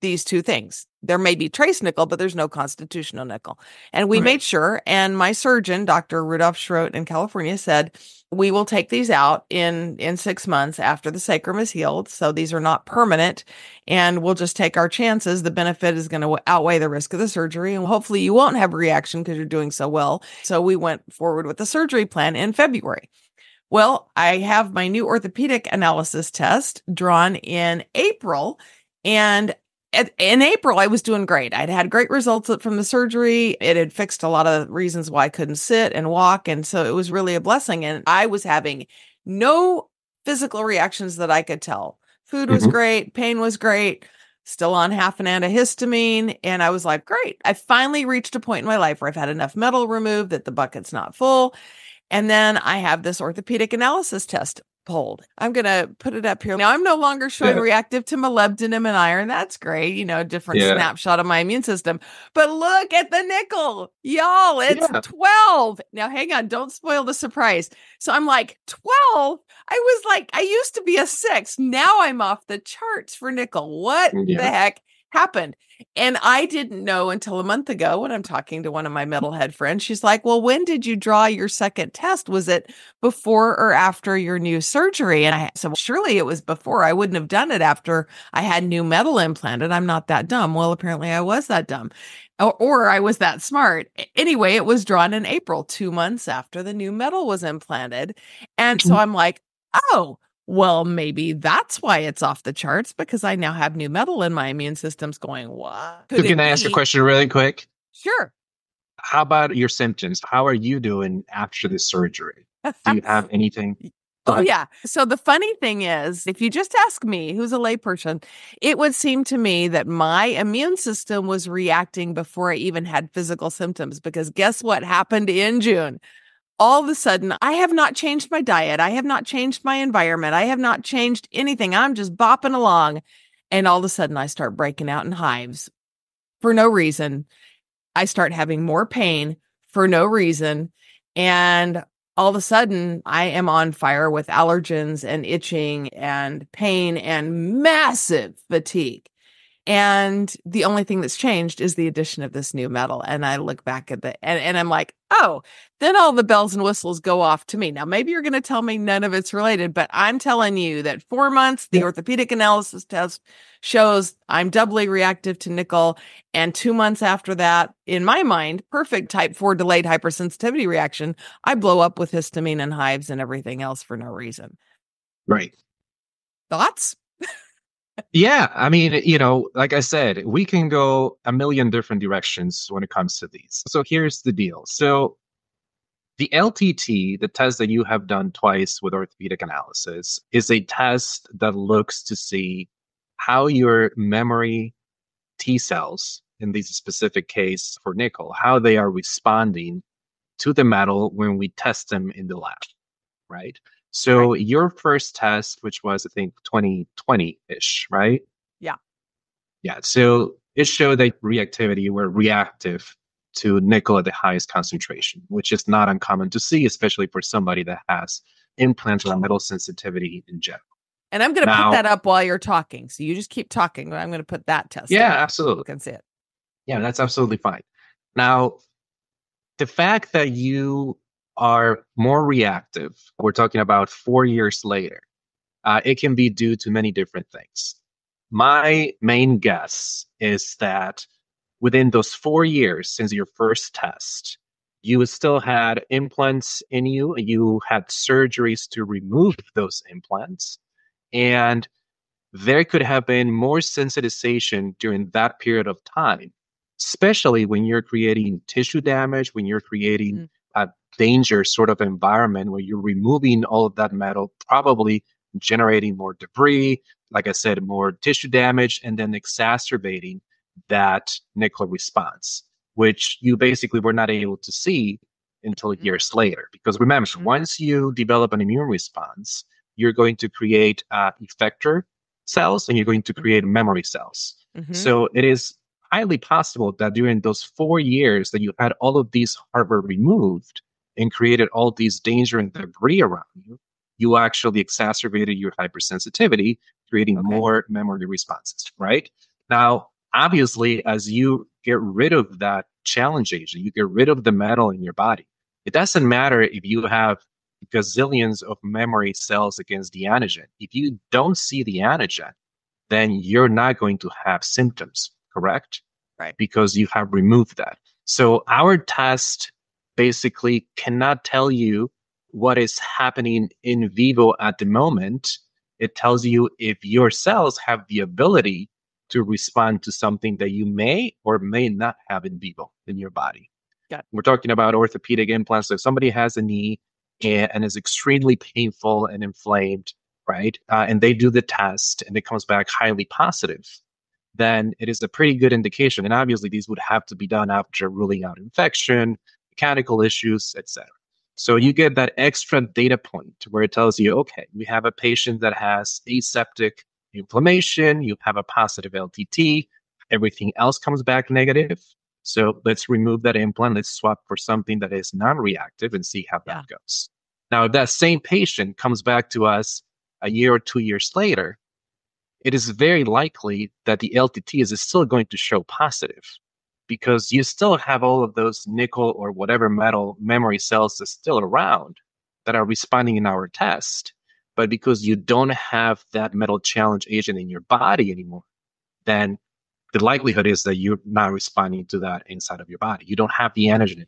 these 2 things. There may be trace nickel, but there's no constitutional nickel. And we made sure, and my surgeon, Dr. Rudolf Schroet in California, said, we will take these out in 6 months after the sacrum is healed. So these are not permanent, and we'll just take our chances. The benefit is going to outweigh the risk of the surgery, and hopefully you won't have a reaction because you're doing so well. So we went forward with the surgery plan in February. Well, I have my new orthopedic analysis test drawn in April, and in April, I was doing great. I'd had great results from the surgery. It had fixed a lot of reasons why I couldn't sit and walk. And so it was really a blessing. And I was having no physical reactions that I could tell. Food was great. Pain was great. Still on half an antihistamine. And I was like, great. I finally reached a point in my life where I've had enough metal removed that the bucket's not full. And then I have this orthopedic analysis test pulled. I'm going to put it up here. Now, I'm no longer showing reactive to molybdenum and iron. That's great. Different snapshot of my immune system. But look at the nickel. Y'all, it's 12. Now, hang on. Don't spoil the surprise. So I'm like, 12? I used to be a 6. Now I'm off the charts for nickel. What the heck happened. And I didn't know until a month ago when I'm talking to one of my metalhead friends. She's like, well, when did you draw your second test? Was it before or after your new surgery? And I said, well, surely it was before. I wouldn't have done it after I had new metal implanted. I'm not that dumb. Well, apparently I was that dumb. Or I was that smart. Anyway, it was drawn in April, 2 months after the new metal was implanted. And so I'm like, oh, well, maybe that's why it's off the charts, because I now have new metal and my immune system's going, what? So can I ask a question really quick? Sure. How about your symptoms? How are you doing after the surgery? Do you have anything? Oh, yeah. So the funny thing is, if you just ask me, who's a layperson, it would seem to me that my immune system was reacting before I even had physical symptoms, because guess what happened in June? All of a sudden, I have not changed my diet. I have not changed my environment. I have not changed anything. I'm just bopping along. And all of a sudden, I start breaking out in hives for no reason. I start having more pain for no reason. And all of a sudden, I am on fire with allergens and itching and pain and massive fatigue. And the only thing that's changed is the addition of this new metal. And I look back at and I'm like, oh, then all the bells and whistles go off to me. Now, maybe you're going to tell me none of it's related, but I'm telling you that 4 months, the orthopedic analysis test shows I'm doubly reactive to nickel. And 2 months after that, in my mind, perfect type 4 delayed hypersensitivity reaction, I blow up with histamine and hives and everything else for no reason. Right. Thoughts? Yeah, I mean, like I said, we can go a million different directions when it comes to these. So here's the deal. So the LTT, the test that you have done twice with orthopedic analysis, is a test that looks to see how your memory T cells, in this specific case for nickel, how they are responding to the metal when we test them in the lab, right? So your first test, which was, I think, 2020-ish, right? Yeah. Yeah. So it showed that reactivity were reactive to nickel at the highest concentration, which is not uncommon to see, especially for somebody that has implants or metal sensitivity in general. And I'm going to put that up while you're talking. So you just keep talking, but I'm going to put that test Yeah, up. absolutely. You can see it. Yeah, that's absolutely fine. Now, the fact that you are more reactive, we're talking about 4 years later, it can be due to many different things. My main guess is that within those 4 years since your first test, you still had implants in you, you had surgeries to remove those implants, and there could have been more sensitization during that period of time, especially when you're creating tissue damage, when you're creating a danger sort of environment where you're removing all of that metal, probably generating more debris, like I said, more tissue damage, and then exacerbating that nickel response, which you basically were not able to see until years later. Because remember, once you develop an immune response, you're going to create effector cells and you're going to create memory cells. So it is highly possible that during those 4 years that you had all of these hardware removed and created all these danger and debris around you, you actually exacerbated your hypersensitivity, creating more memory responses, right? Now, obviously, as you get rid of that challenge agent, you get rid of the metal in your body. It doesn't matter if you have gazillions of memory cells against the antigen. If you don't see the antigen, then you're not going to have symptoms, correct? Right. Because you have removed that. So our test basically cannot tell you what is happening in vivo at the moment. It tells you if your cells have the ability to respond to something that you may or may not have in vivo in your body. We're talking about orthopedic implants. So if somebody has a knee and is extremely painful and inflamed, right? And they do the test and it comes back highly positive, then it is a pretty good indication. And obviously these would have to be done after ruling out infection, mechanical issues, etc. So you get that extra data point where it tells you, okay, we have a patient that has aseptic inflammation, you have a positive LTT, everything else comes back negative. So let's remove that implant, let's swap for something that is non-reactive and see how that goes. Now, if that same patient comes back to us a year or 2 years later, it is very likely that the LTT is still going to show positive because you still have all of those nickel or whatever metal memory cells that's still around that are responding in our test. But because you don't have that metal challenge agent in your body anymore, then the likelihood is that you're not responding to that inside of your body. You don't have the antigen.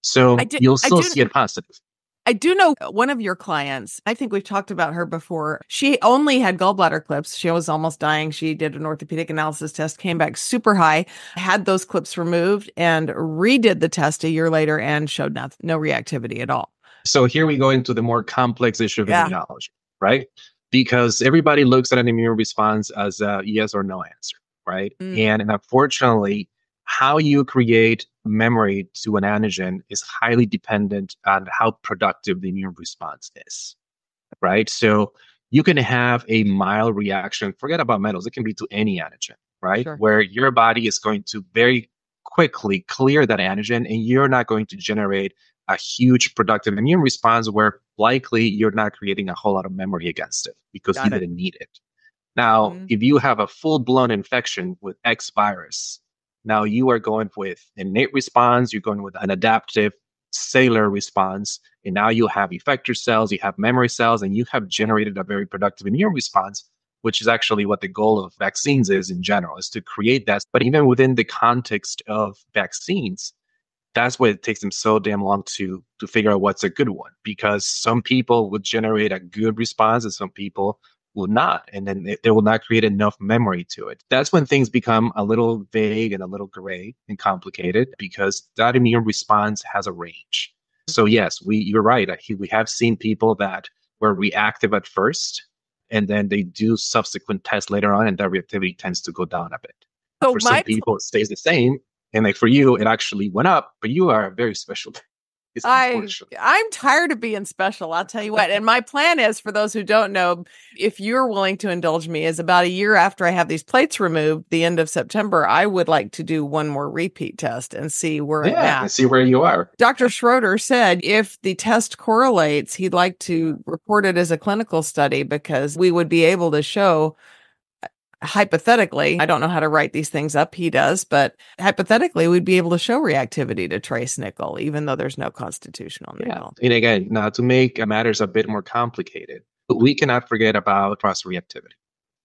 So you'll still see it positive. I do know one of your clients, I think we've talked about her before. She only had gallbladder clips. She was almost dying. She did an orthopedic analysis test, came back super high, had those clips removed, and redid the test a year later and showed no reactivity at all. So here we go into the more complex issue of immunology, right? Because everybody looks at an immune response as a yes or no answer, right? And unfortunately, how you create memory to an antigen is highly dependent on how productive the immune response is, right? So you can have a mild reaction, forget about metals, it can be to any antigen, right? Sure. Where your body is going to very quickly clear that antigen and you're not going to generate a huge productive immune response where likely you're not creating a whole lot of memory against it because you didn't need it. Now, if you have a full-blown infection with X virus, now you are going with innate response, you're going with an adaptive cellular response, and now you have effector cells, you have memory cells, and you have generated a very productive immune response, which is actually what the goal of vaccines is in general, is to create that. But even within the context of vaccines, that's why it takes them so damn long to figure out what's a good one, because some people would generate a good response and some people will not, and then they will not create enough memory to it. That's when things become a little vague and a little gray and complicated because that immune response has a range. So yes, you're right. We have seen people that were reactive at first, and then they do subsequent tests later on, and that reactivity tends to go down a bit. So for some people, it stays the same. And like for you, it actually went up, but you are very special. I'm tired of being special. I'll tell you what. And my plan is, for those who don't know, if you're willing to indulge me, is about a year after I have these plates removed, the end of September, I would like to do one more repeat test and see where I'm at. And see where you are. Dr. Schroeder said if the test correlates, he'd like to report it as a clinical study because we would be able to show, hypothetically, I don't know how to write these things up, he does, but hypothetically, we'd be able to show reactivity to trace nickel, even though there's no constitutional nickel. And again, now to make matters a bit more complicated, we cannot forget about cross-reactivity,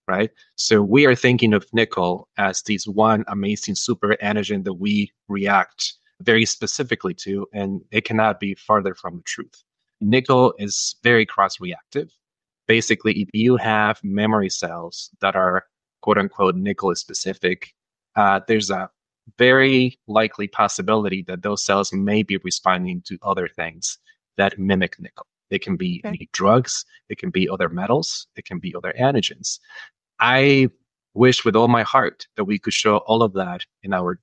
right? So we are thinking of nickel as this one amazing super antigen that we react very specifically to, and it cannot be farther from the truth. Nickel is very cross-reactive. Basically, if you have memory cells that are quote unquote nickel specific, there's a very likely possibility that those cells may be responding to other things that mimic nickel. It can be drugs, it can be other metals, it can be other antigens. I wish with all my heart that we could show all of that in our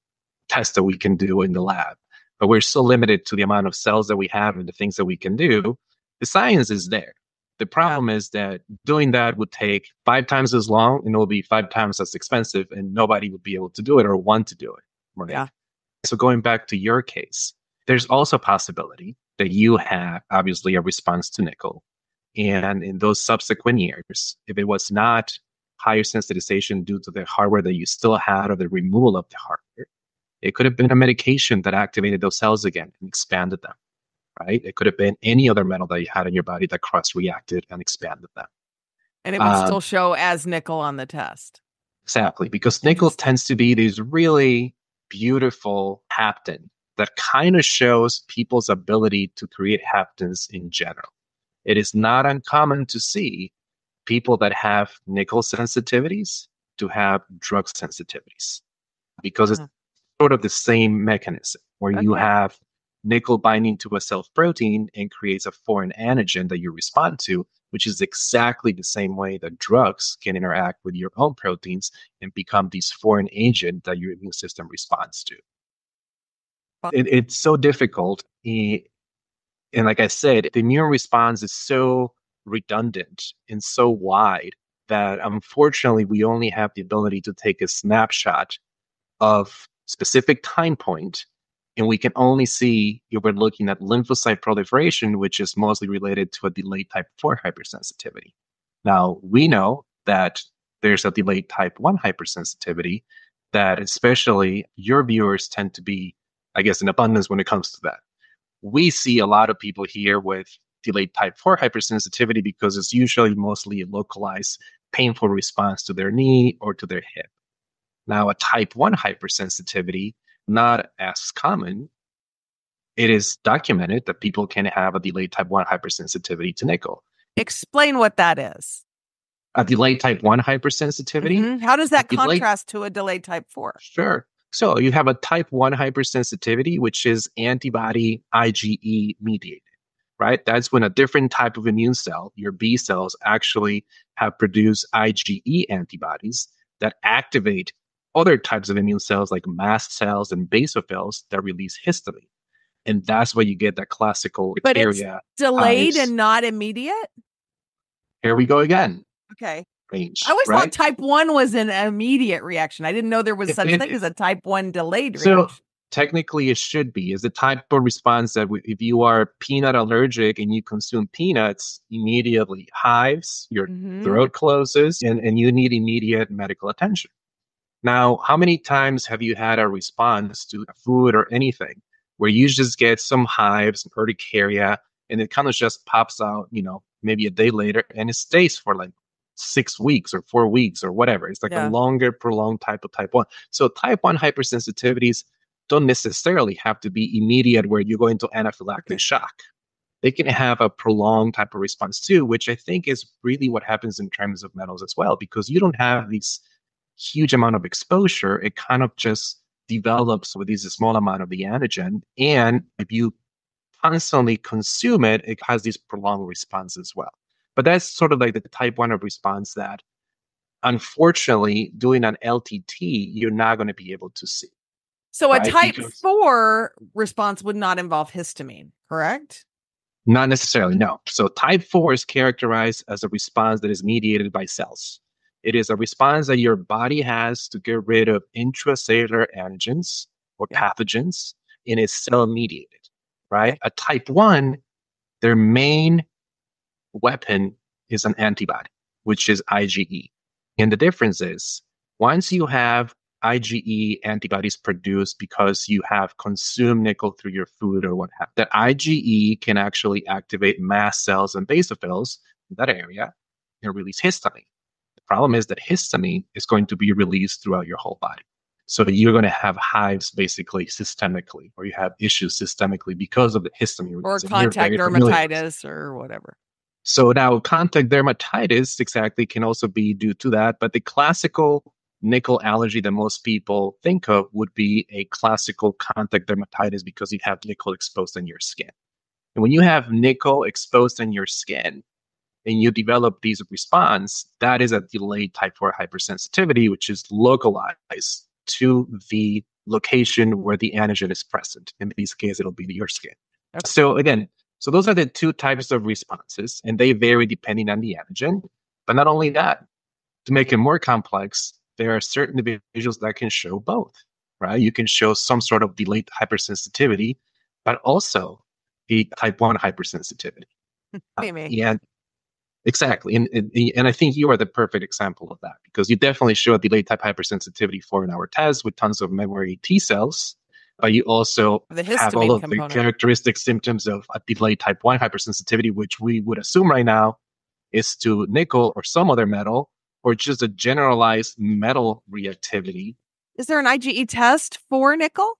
tests that we can do in the lab, but we're so limited to the amount of cells that we have and the things that we can do. The science is there. The problem is that doing that would take 5 times as long and it will be 5 times as expensive and nobody would be able to do it or want to do it. Right? Yeah. So going back to your case, there's also a possibility that you have obviously a response to nickel. And in those subsequent years, if it was not higher sensitization due to the hardware that you still had or the removal of the hardware, it could have been a medication that activated those cells again and expanded them. Right? It could have been any other metal that you had in your body that cross-reacted and expanded them. And it would still show as nickel on the test. Exactly, because nickel tends to be this really beautiful hapten that kind of shows people's ability to create haptens in general. It is not uncommon to see people that have nickel sensitivities to have drug sensitivities because it's sort of the same mechanism where you have nickel binding to a self-protein and creates a foreign antigen that you respond to, which is exactly the same way that drugs can interact with your own proteins and become this foreign agent that your immune system responds to. It's so difficult. And like I said, the immune response is so redundant and so wide that unfortunately we only have the ability to take a snapshot of specific time point. And we can only see if we're looking at lymphocyte proliferation, which is mostly related to a delayed type 4 hypersensitivity. Now, we know that there's a delayed type 1 hypersensitivity that especially your viewers tend to be, I guess, in abundance when it comes to that. We see a lot of people here with delayed type 4 hypersensitivity because it's usually mostly a localized painful response to their knee or to their hip. Now, a type 1 hypersensitivity, not as common. It is documented that people can have a delayed type 1 hypersensitivity to nickel. Explain what that is. A delayed type 1 hypersensitivity? Mm-hmm. How does that contrast to a delayed type 4? Sure. So you have a type 1 hypersensitivity, which is antibody IgE mediated, right? That's when a different type of immune cell, your B cells, actually have produced IgE antibodies that activate other types of immune cells like mast cells and basophils that release histamine. And that's where you get that classical But area. It's delayed hives. and not immediate? Here we go again. Okay. Range, I always right? thought type 1 was an immediate reaction. I didn't know there was such thing as a type 1 delayed reaction. So technically it should be. It's the type of response that if you are peanut allergic and you consume peanuts, immediately hives, your throat closes, and you need immediate medical attention. Now, how many times have you had a response to food or anything where you just get some hives, urticaria, and it kind of just pops out, maybe a day later, and it stays for like 6 weeks or 4 weeks or whatever. It's like a longer, prolonged type of type 1. So type 1 hypersensitivities don't necessarily have to be immediate where you go into anaphylactic shock. They can have a prolonged type of response too, which I think is really what happens in terms of metals as well, because you don't have these huge amount of exposure. It kind of just develops with these small amount of the antigen. And if you constantly consume it, it has this prolonged response as well. But that's sort of like the type 1 of response that, unfortunately, doing an LTT, you're not going to be able to see. So a type 4 response would not involve histamine, correct? Not necessarily, no. So type 4 is characterized as a response that is mediated by cells. It is a response that your body has to get rid of intracellular antigens or pathogens, and it's cell-mediated, right? A type 1, their main weapon is an antibody, which is IgE. And the difference is, once you have IgE antibodies produced because you have consumed nickel through your food or what have you, that IgE can actually activate mast cells and basophils in that area and release histamine. The problem is that histamine is going to be released throughout your whole body. So you're going to have hives basically systemically, or you have issues systemically because of the histamine. Or contact dermatitis or whatever. So now contact dermatitis exactly can also be due to that. But the classical nickel allergy that most people think of would be a classical contact dermatitis because you have nickel exposed in your skin. And when you have nickel exposed in your skin and you develop these response, that is a delayed type 4 hypersensitivity, which is localized to the location where the antigen is present. In this case, it'll be your skin. Okay. So again, so those are the two types of responses, and they vary depending on the antigen. But not only that, to make it more complex, there are certain individuals that can show both, right? You can show some sort of delayed hypersensitivity, but also a type 1 hypersensitivity. And exactly. And I think you are the perfect example of that, because you definitely show a delayed type hypersensitivity for an hour test with tons of memory T cells, but you also have all of the characteristic symptoms of a delayed type 1 hypersensitivity, which we would assume right now is to nickel or some other metal, or just a generalized metal reactivity. Is there an IgE test for nickel?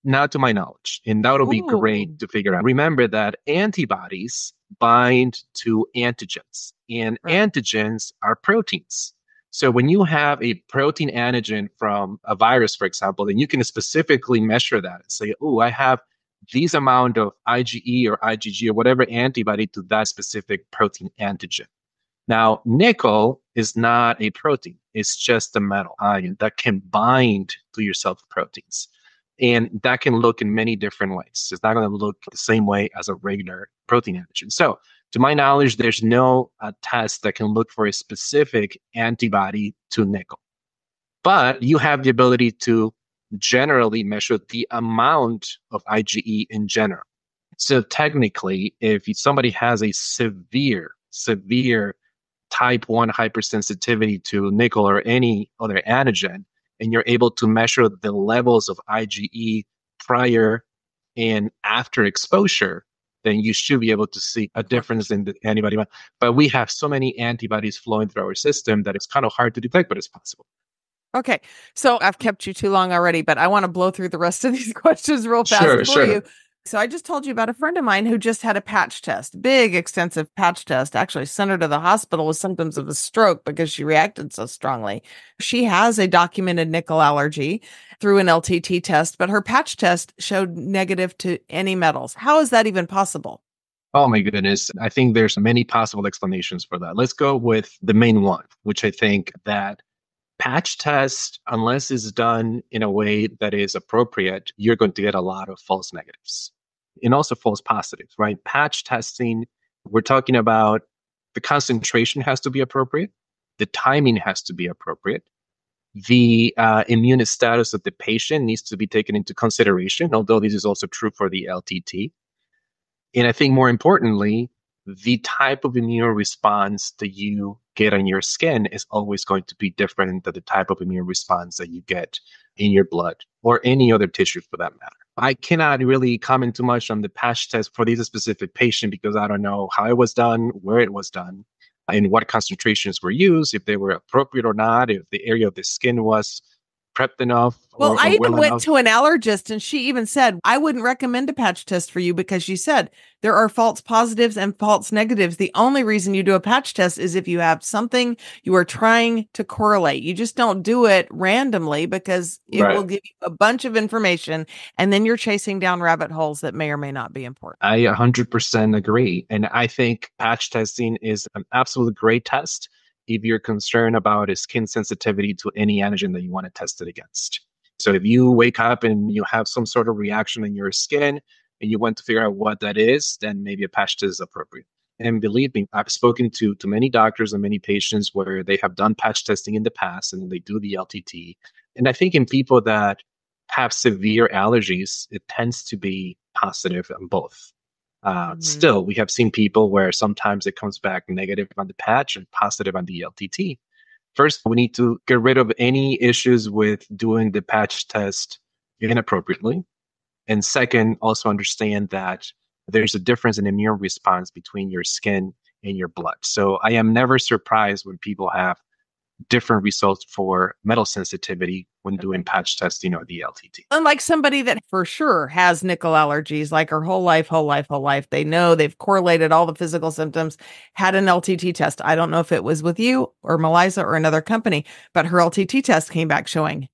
Not to my knowledge. And that would be great to figure out. Remember that antibodies bind to antigens, and antigens are proteins. So when you have a protein antigen from a virus, for example, then you can specifically measure that and say, oh, I have these amount of IgE or IgG or whatever antibody to that specific protein antigen. Now, nickel is not a protein. It's just a metal ion that can bind to your cell proteins. And that can look in many different ways. It's not going to look the same way as a regular protein antigen. So, to my knowledge, there's no test that can look for a specific antibody to nickel. But you have the ability to generally measure the amount of IgE in general. So technically, if somebody has a severe type 1 hypersensitivity to nickel or any other antigen, and you're able to measure the levels of IgE prior and after exposure, then you should be able to see a difference in the antibody. But we have so many antibodies flowing through our system that it's kind of hard to detect, but it's possible. Okay. So I've kept you too long already, but I want to blow through the rest of these questions real fast for you. So I just told you about a friend of mine who just had a patch test, big, extensive patch test, actually sent her to the hospital with symptoms of a stroke because she reacted so strongly. She has a documented nickel allergy through an LTT test, but her patch test showed negative to any metals. How is that even possible? Oh my goodness. I think there's many possible explanations for that. Let's go with the main one, which I think that patch test, unless it's done in a way that is appropriate, you're going to get a lot of false negatives and also false positives, right? Patch testing, we're talking about the concentration has to be appropriate. The timing has to be appropriate. The immune status of the patient needs to be taken into consideration, although this is also true for the LTT. And I think more importantly, the type of immune response that you get on your skin is always going to be different than the type of immune response that you get in your blood or any other tissue for that matter. I cannot really comment too much on the patch test for this specific patient because I don't know how it was done, where it was done, and what concentrations were used, if they were appropriate or not, if the area of the skin was prepped enough. Well, I even went enough. to an allergist and she even said, I wouldn't recommend a patch test for you because she said there are false positives and false negatives. The only reason you do a patch test is if you have something you are trying to correlate. You just don't do it randomly because it will give you a bunch of information and then you're chasing down rabbit holes that may or may not be important. I 100% agree. And I think patch testing is an absolute great test if you're concerned about a skin sensitivity to any antigen that you want to test it against. So if you wake up and you have some sort of reaction in your skin and you want to figure out what that is, then maybe a patch test is appropriate. And believe me, I've spoken to many doctors and many patients where they have done patch testing in the past and they do the LTT. And I think in people that have severe allergies, it tends to be positive on both. Still, we have seen people where sometimes it comes back negative on the patch and positive on the LTT. First, we need to get rid of any issues with doing the patch test inappropriately. And second, also understand that there's a difference in immune response between your skin and your blood. So I am never surprised when people have different results for metal sensitivity when doing patch testing or the LTT. Unlike somebody that for sure has nickel allergies, like her whole life, they know they've correlated all the physical symptoms, had an LTT test. I don't know if it was with you or Melissa or another company, but her LTT test came back showing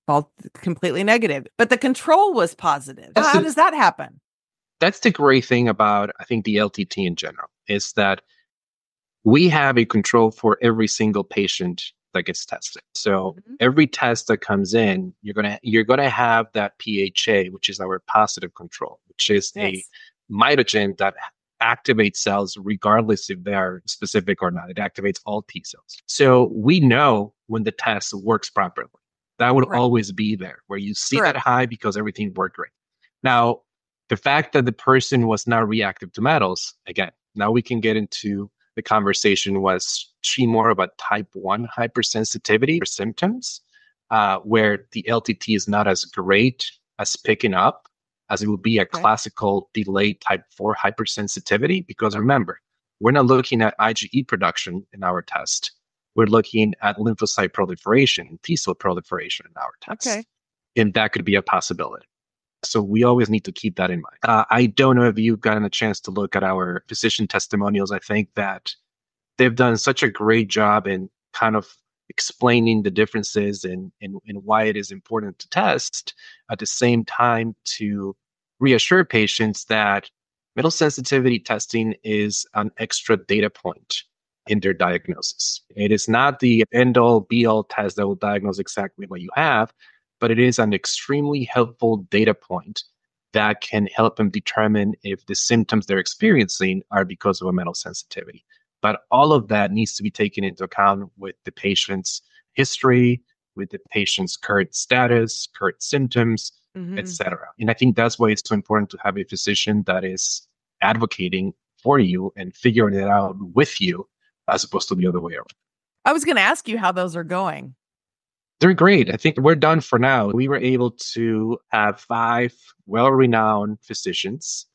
all completely negative, but the control was positive. How does that happen? That's the great thing about, I think, the LTT in general, is that we have a control for every single patient that gets tested. So every test that comes in, you're gonna have that PHA, which is our positive control, which is a mitogen that activates cells regardless if they are specific or not. It activates all T cells. So we know when the test works properly. That would always be there, where you see that high because everything worked great. Now, the fact that the person was not reactive to metals, again, now we can get into the conversation. Was she more of a type 1 hypersensitivity or symptoms, where the LTT is not as great as picking up as it would be a classical delayed type 4 hypersensitivity? Because remember, we're not looking at IgE production in our test. We're looking at lymphocyte proliferation and T cell proliferation in our test. And that could be a possibility. So we always need to keep that in mind. I don't know if you've gotten a chance to look at our physician testimonials. I think that they've done such a great job in kind of explaining the differences and why it is important to test, at the same time to reassure patients that metal sensitivity testing is an extra data point in their diagnosis. It is not the end-all, be-all test that will diagnose exactly what you have, but it is an extremely helpful data point that can help them determine if the symptoms they're experiencing are because of a metal sensitivity. But all of that needs to be taken into account with the patient's history, with the patient's current status, current symptoms, etc. And I think that's why it's so important to have a physician that is advocating for you and figuring it out with you as opposed to the other way around. I was going to ask you how those are going. They're great. I think we're done for now. We were able to have 5 well-renowned physicians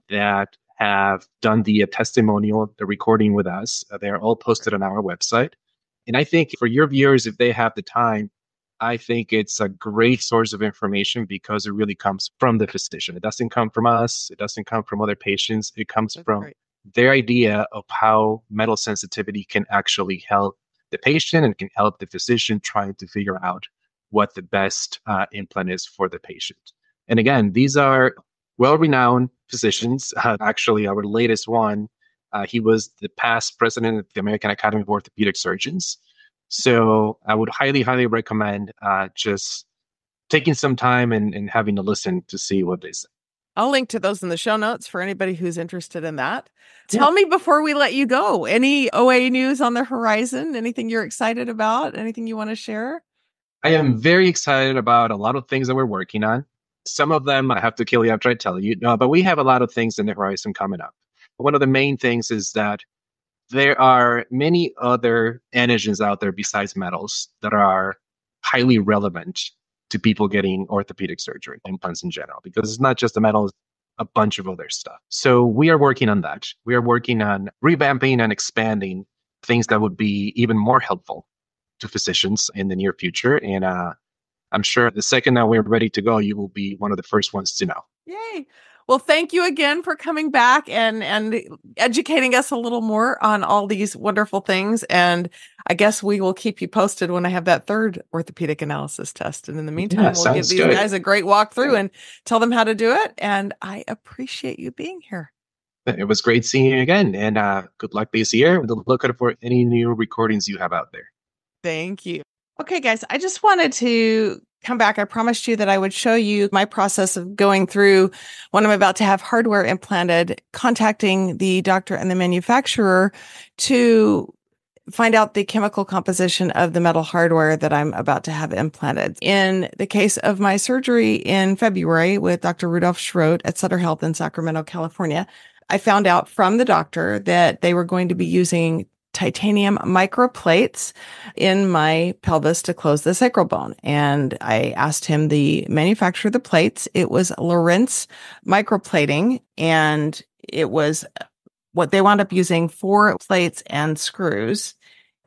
that have done the testimonial, the recording with us. They're all posted on our website. And I think for your viewers, if they have the time, I think it's a great source of information because it really comes from the physician. It doesn't come from us. It doesn't come from other patients. It comes from their idea of how metal sensitivity can actually help the patient and can help the physician trying to figure out what the best implant is for the patient. And again, these are well-renowned physicians. Actually, our latest one, he was the past president of the American Academy of Orthopedic Surgeons. So I would highly, highly recommend just taking some time and having a listen to see what they say. I'll link to those in the show notes for anybody who's interested in that. Tell me before we let you go, any OA news on the horizon? Anything you're excited about? Anything you want to share? I am very excited about a lot of things that we're working on. Some of them I have to kill you after I tell you, but we have a lot of things in the horizon coming up. One of the main things is that there are many other antigens out there besides metals that are highly relevant to people getting orthopedic surgery, implants in general, because it's not just the metals, a bunch of other stuff. So we are working on that. We are working on revamping and expanding things that would be even more helpful to physicians in the near future. And I'm sure the second that we're ready to go, you will be one of the first ones to know. Yay. Well, thank you again for coming back and educating us a little more on all these wonderful things. And I guess we will keep you posted when I have that third orthopedic analysis test. And in the meantime, we'll give these guys a great walkthrough and tell them how to do it. And I appreciate you being here. It was great seeing you again. And good luck this year. Look out for any new recordings you have out there. Thank you. Okay, guys, I just wanted to come back. I promised you that I would show you my process of going through when I'm about to have hardware implanted, contacting the doctor and the manufacturer to find out the chemical composition of the metal hardware that I'm about to have implanted. In the case of my surgery in February with Dr. Rudolph Schrodt at Sutter Health in Sacramento, California, I found out from the doctor that they were going to be using titanium microplates in my pelvis to close the sacral bone. And I asked him the manufacturer of the plates. It was Lorentz microplating, and it was what they wound up using 4 plates and screws.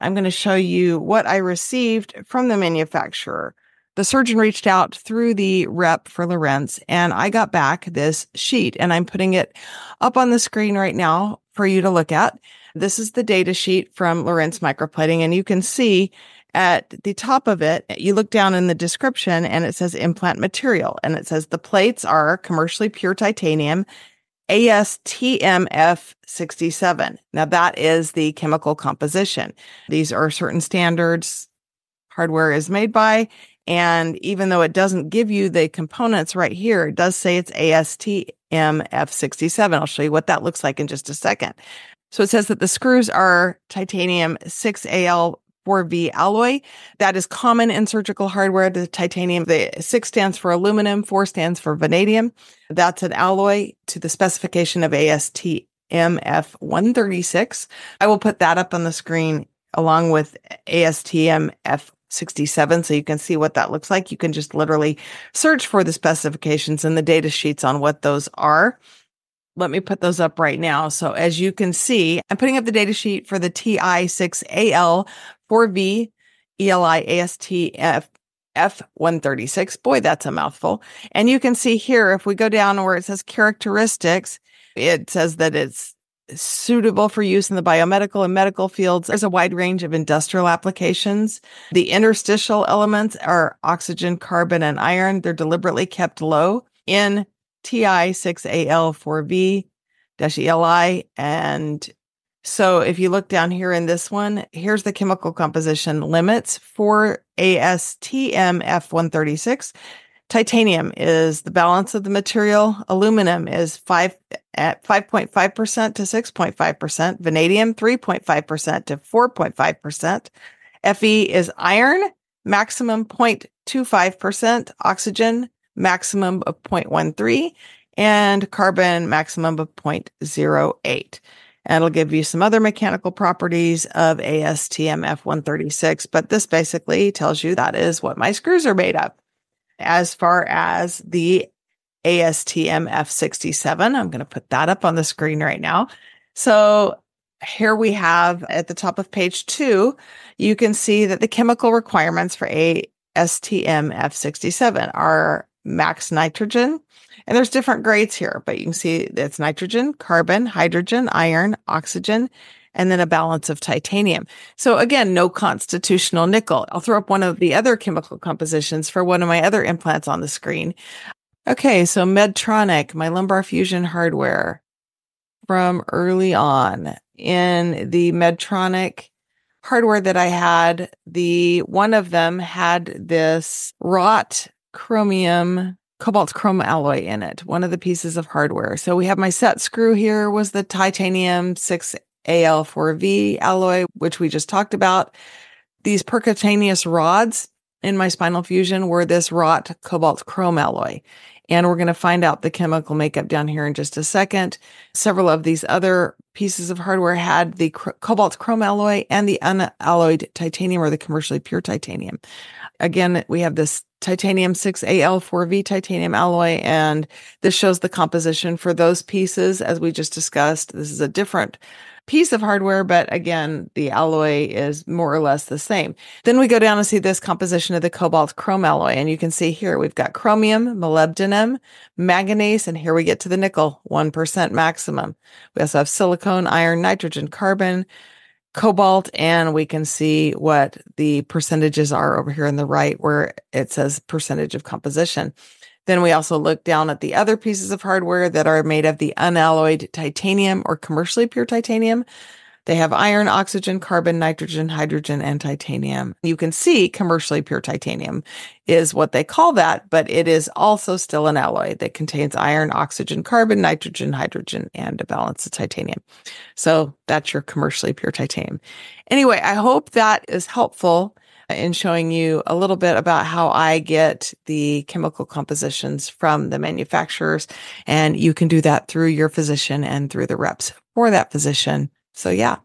I'm going to show you what I received from the manufacturer. The surgeon reached out through the rep for Lorentz, and I got back this sheet, and I'm putting it up on the screen right now for you to look at. This is the data sheet from Lorentz microplating, and you can see at the top of it, you look down in the description and it says implant material, and it says the plates are commercially pure titanium, ASTM-F67. Now that is the chemical composition. These are certain standards hardware is made by, and even though it doesn't give you the components right here, it does say it's ASTM-F67. I'll show you what that looks like in just a second. So it says that the screws are titanium 6Al4V alloy. That is common in surgical hardware. The titanium, the 6 stands for aluminum, 4 stands for vanadium. That's an alloy to the specification of ASTM-F136. I will put that up on the screen along with ASTM-F67 so you can see what that looks like. You can just literally search for the specifications and the data sheets on what those are. Let me put those up right now. So as you can see, I'm putting up the data sheet for the TI6AL4V ELI ASTF F136. Boy, that's a mouthful. And you can see here, if we go down where it says characteristics, it says that it's suitable for use in the biomedical and medical fields. There's a wide range of industrial applications. The interstitial elements are oxygen, carbon, and iron. They're deliberately kept low in TI6AL4V-ELI. And so if you look down here in this one, here's the chemical composition limits for ASTM-F136. Titanium is the balance of the material. Aluminum is 5.5% to 6.5%. Vanadium, 3.5% to 4.5%. Fe is iron, maximum 0.25%. Oxygen, maximum of 0.13, and carbon maximum of 0.08. And it'll give you some other mechanical properties of ASTM F136, but this basically tells you that is what my screws are made of. As far as the ASTM F67, I'm going to put that up on the screen right now. So here we have at the top of page 2, you can see that the chemical requirements for ASTM F67 are max nitrogen. And there's different grades here, but you can see it's nitrogen, carbon, hydrogen, iron, oxygen, and then a balance of titanium. So again, no constitutional nickel. I'll throw up one of the other chemical compositions for one of my other implants on the screen. Okay, so Medtronic, my lumbar fusion hardware from early on. In the Medtronic hardware that I had, one of them had this wrought chromium cobalt chrome alloy in it, one of the pieces of hardware. So we have my set screw here was the titanium 6Al4V alloy, which we just talked about. These percutaneous rods in my spinal fusion were this wrought cobalt chrome alloy. And we're going to find out the chemical makeup down here in just a second. Several of these other pieces of hardware had the cobalt chrome alloy and the unalloyed titanium, or the commercially pure titanium. Again, we have this titanium 6Al4V titanium alloy, and this shows the composition for those pieces. As we just discussed, this is a different piece of hardware, but again, the alloy is more or less the same. Then we go down and see this composition of the cobalt chrome alloy, and you can see here we've got chromium, molybdenum, manganese, and here we get to the nickel, 1% maximum. We also have silicone, iron, nitrogen, carbon, cobalt, and we can see what the percentages are over here on the right where it says percentage of composition. Then we also look down at the other pieces of hardware that are made of the unalloyed titanium or commercially pure titanium. They have iron, oxygen, carbon, nitrogen, hydrogen, and titanium. You can see commercially pure titanium is what they call that, but it is also still an alloy that contains iron, oxygen, carbon, nitrogen, hydrogen, and a balance of titanium. So that's your commercially pure titanium. Anyway, I hope that is helpful in showing you a little bit about how I get the chemical compositions from the manufacturers. And you can do that through your physician and through the reps for that physician. So yeah,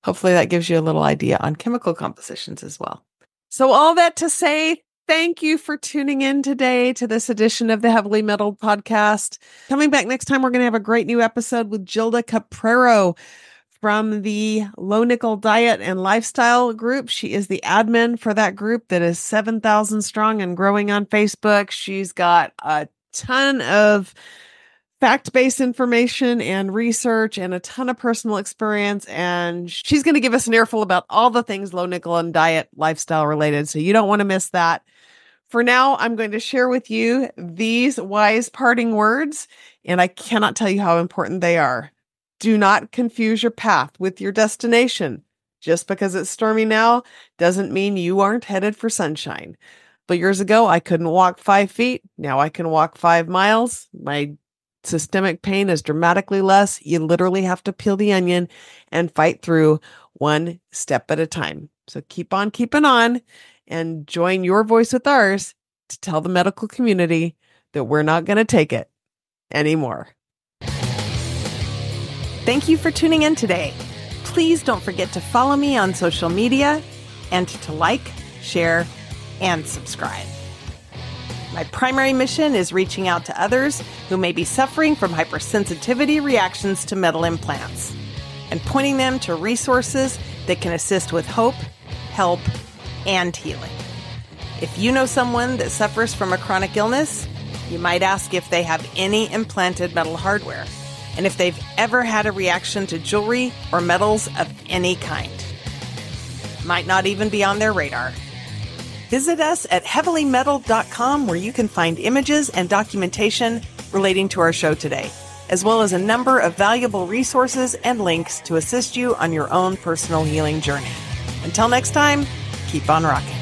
hopefully that gives you a little idea on chemical compositions as well. So all that to say, thank you for tuning in today to this edition of the Heavily Metaled podcast. Coming back next time, we're going to have a great new episode with Gilda Caprero from the Low Nickel Diet and Lifestyle group. She is the admin for that group that is 7,000 strong and growing on Facebook. She's got a ton of fact-based information and research and a ton of personal experience. And she's going to give us an earful about all the things low nickel and diet lifestyle related. So you don't want to miss that. For now, I'm going to share with you these wise parting words, and I cannot tell you how important they are. Do not confuse your path with your destination. Just because it's stormy now doesn't mean you aren't headed for sunshine. But years ago, I couldn't walk 5 feet. Now I can walk 5 miles. My systemic pain is dramatically less. You literally have to peel the onion and fight through one step at a time. So keep on keeping on and join your voice with ours to tell the medical community that we're not going to take it anymore. Thank you for tuning in today. Please don't forget to follow me on social media and to like, share, and subscribe. My primary mission is reaching out to others who may be suffering from hypersensitivity reactions to metal implants and pointing them to resources that can assist with hope, help, and healing. If you know someone that suffers from a chronic illness, you might ask if they have any implanted metal hardware, and if they've ever had a reaction to jewelry or metals of any kind. Might not even be on their radar. Visit us at heavilymetaled.com, where you can find images and documentation relating to our show today, as well as a number of valuable resources and links to assist you on your own personal healing journey. Until next time, keep on rocking.